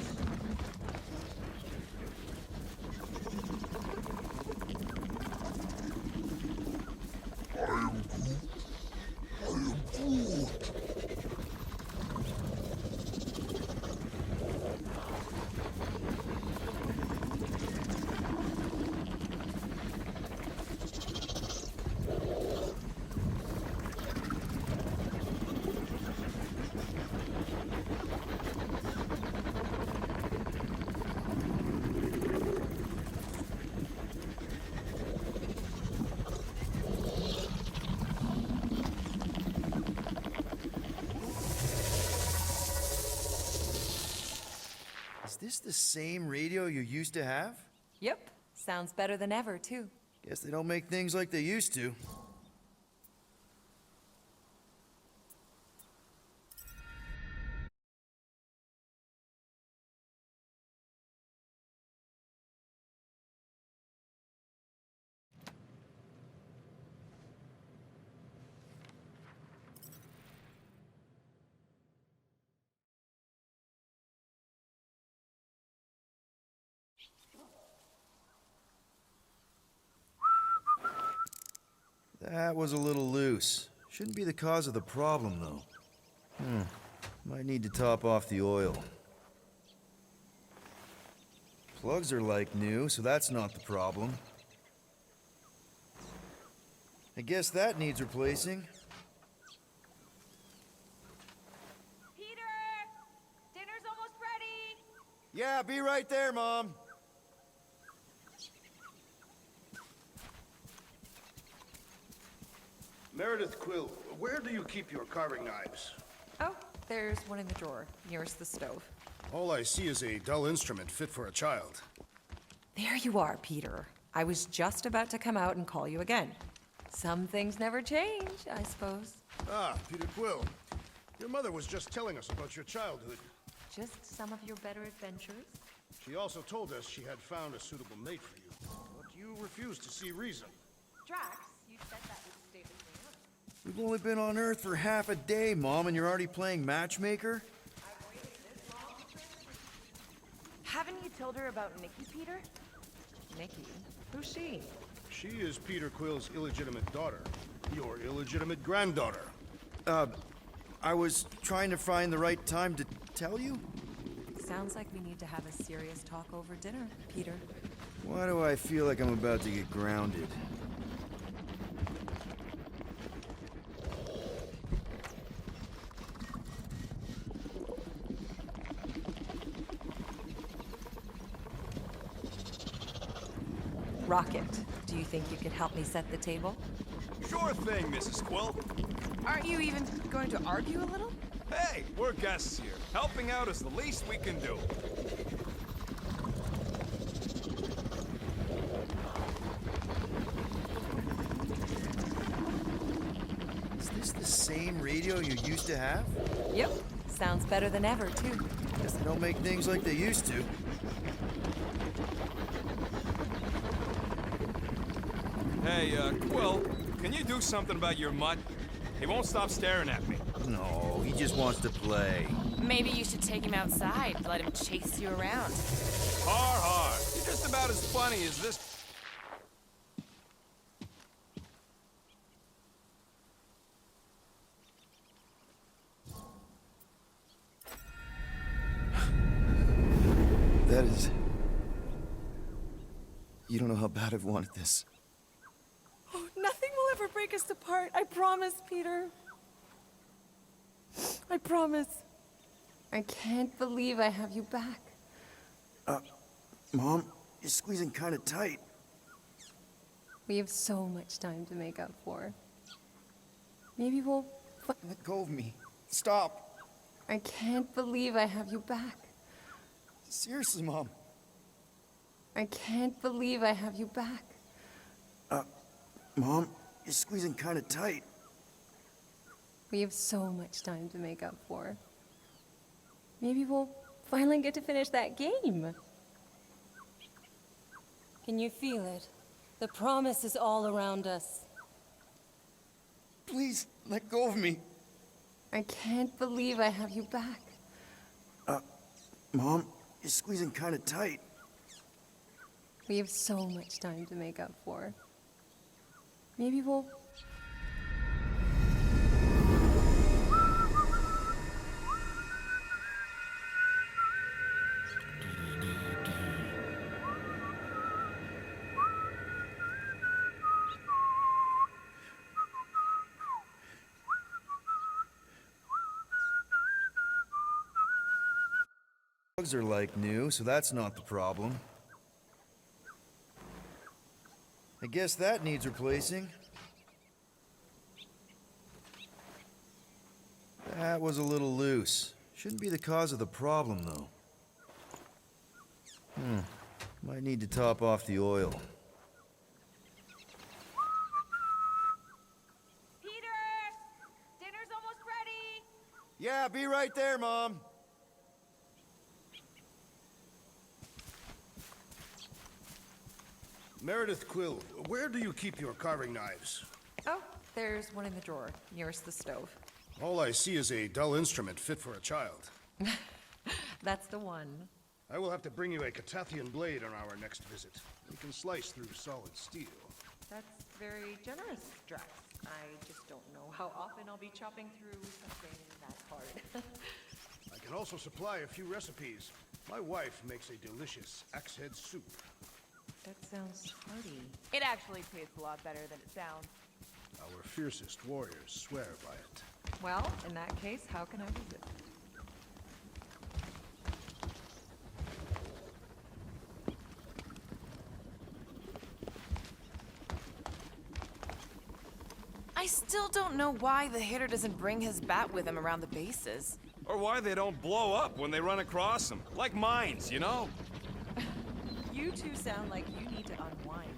Is this the same radio you used to have? Yep. Sounds better than ever, too. Guess they don't make things like they used to. That was a little loose. Shouldn't be the cause of the problem, though. Might need to top off the oil. Plugs are like new, so that's not the problem. I guess that needs replacing. Peter! Dinner's almost ready! Yeah, be right there, Mom. Meredith Quill, where do you keep your carving knives? Oh, there's one in the drawer, nearest the stove. All I see is a dull instrument fit for a child. There you are, Peter. I was just about to come out and call you again. Some things never change, I suppose. Ah, Peter Quill. Your mother was just telling us about your childhood. Just some of your better adventures? She also told us she had found a suitable mate for you, but you refused to see reason. Drax, you said that with a stately glance. We've only been on Earth for half a day, Mom, and you're already playing matchmaker? Haven't you told her about Nikki, Peter? Nikki? Who's she? She is Peter Quill's illegitimate daughter. Your illegitimate granddaughter. I was trying to find the right time to tell you? Sounds like we need to have a serious talk over dinner, Peter. Why do I feel like I'm about to get grounded? Rocket, do you think you could help me set the table? Sure thing, Mrs. Quill. Aren't you even going to argue a little? Hey, we're guests here. Helping out is the least we can do. Is this the same radio you used to have? Yep. Sounds better than ever, too. Guess they don't make things like they used to. Hey, Quill, can you do something about your mutt? He won't stop staring at me. No, he just wants to play. Maybe you should take him outside, let him chase you around. Har. You're just about as funny as this. That is... You don't know how bad I've wanted this. Oh, nothing will ever break us apart. I promise, Peter. I promise. I can't believe I have you back. Mom, you're squeezing kind of tight. We have so much time to make up for. Maybe we'll... Let go of me. Stop. I can't believe I have you back. Seriously, Mom. I can't believe I have you back. Mom, you're squeezing kind of tight. We have so much time to make up for. Maybe we'll finally get to finish that game. Can you feel it? The promise is all around us. Please, let go of me. I can't believe I have you back. Mom, you're squeezing kind of tight. We have so much time to make up for. Maybe we'll... Dogs are like new, so that's not the problem. I guess that needs replacing. That was a little loose. Shouldn't be the cause of the problem, though. Might need to top off the oil. Peter! Dinner's almost ready! Yeah, be right there, Mom. Meredith Quill, where do you keep your carving knives? Oh, there's one in the drawer, nearest the stove. All I see is a dull instrument fit for a child. That's the one. I will have to bring you a Catathian blade on our next visit. You can slice through solid steel. That's very generous, Drax. I just don't know how often I'll be chopping through something that hard. I can also supply a few recipes. My wife makes a delicious axe head soup. That sounds hearty. It actually tastes a lot better than it sounds. Our fiercest warriors swear by it. Well, in that case, how can I resist? I still don't know why the hitter doesn't bring his bat with him around the bases. Or why they don't blow up when they run across them. Like mines, you know? You two sound like you need to unwind.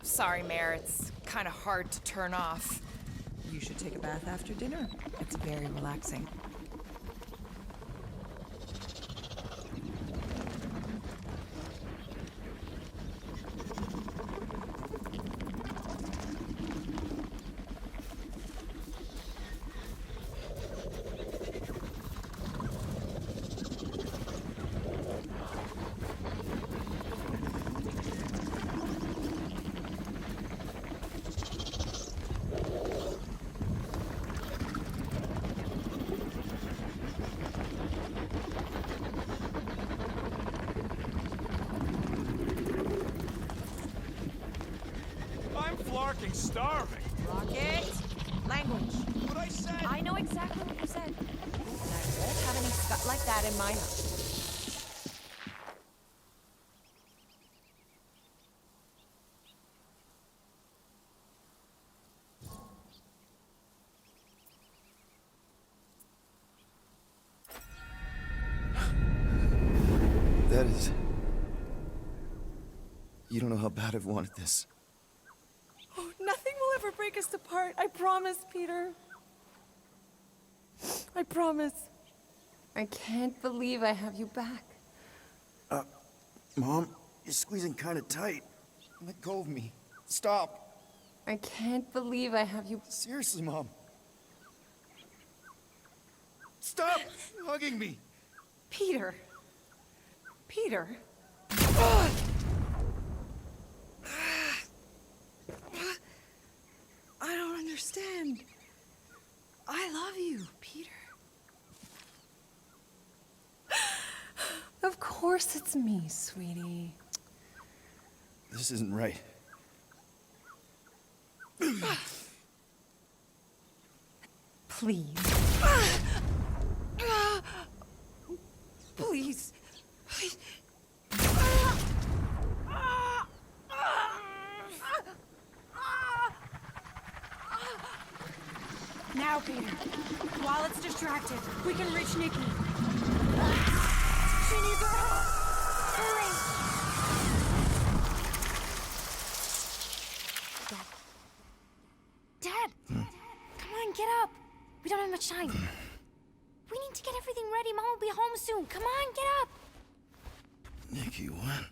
Sorry, Mare, it's kind of hard to turn off. You should take a bath after dinner. It's very relaxing. Fucking starving. Rocket! Language. What I said? I know exactly what you said. And I won't have any scut like that in my house. That is... You don't know how bad I've wanted this. Oh, nothing will ever break us apart. I promise, Peter. I promise. I can't believe I have you back. Mom, you're squeezing kind of tight. Let go of me. Stop. I can't believe I have you. Seriously, Mom. Stop hugging me. Peter. Peter. I don't understand. I love you, Peter. Of course it's me, sweetie. This isn't right. Please. Please. Please. Now, Peter. While it's distracted, we can reach Nikki. She needs our help. Hurry! Dad! Come on, get up. We don't have much time. We need to get everything ready. Mom will be home soon. Come on, get up. Nikki, what?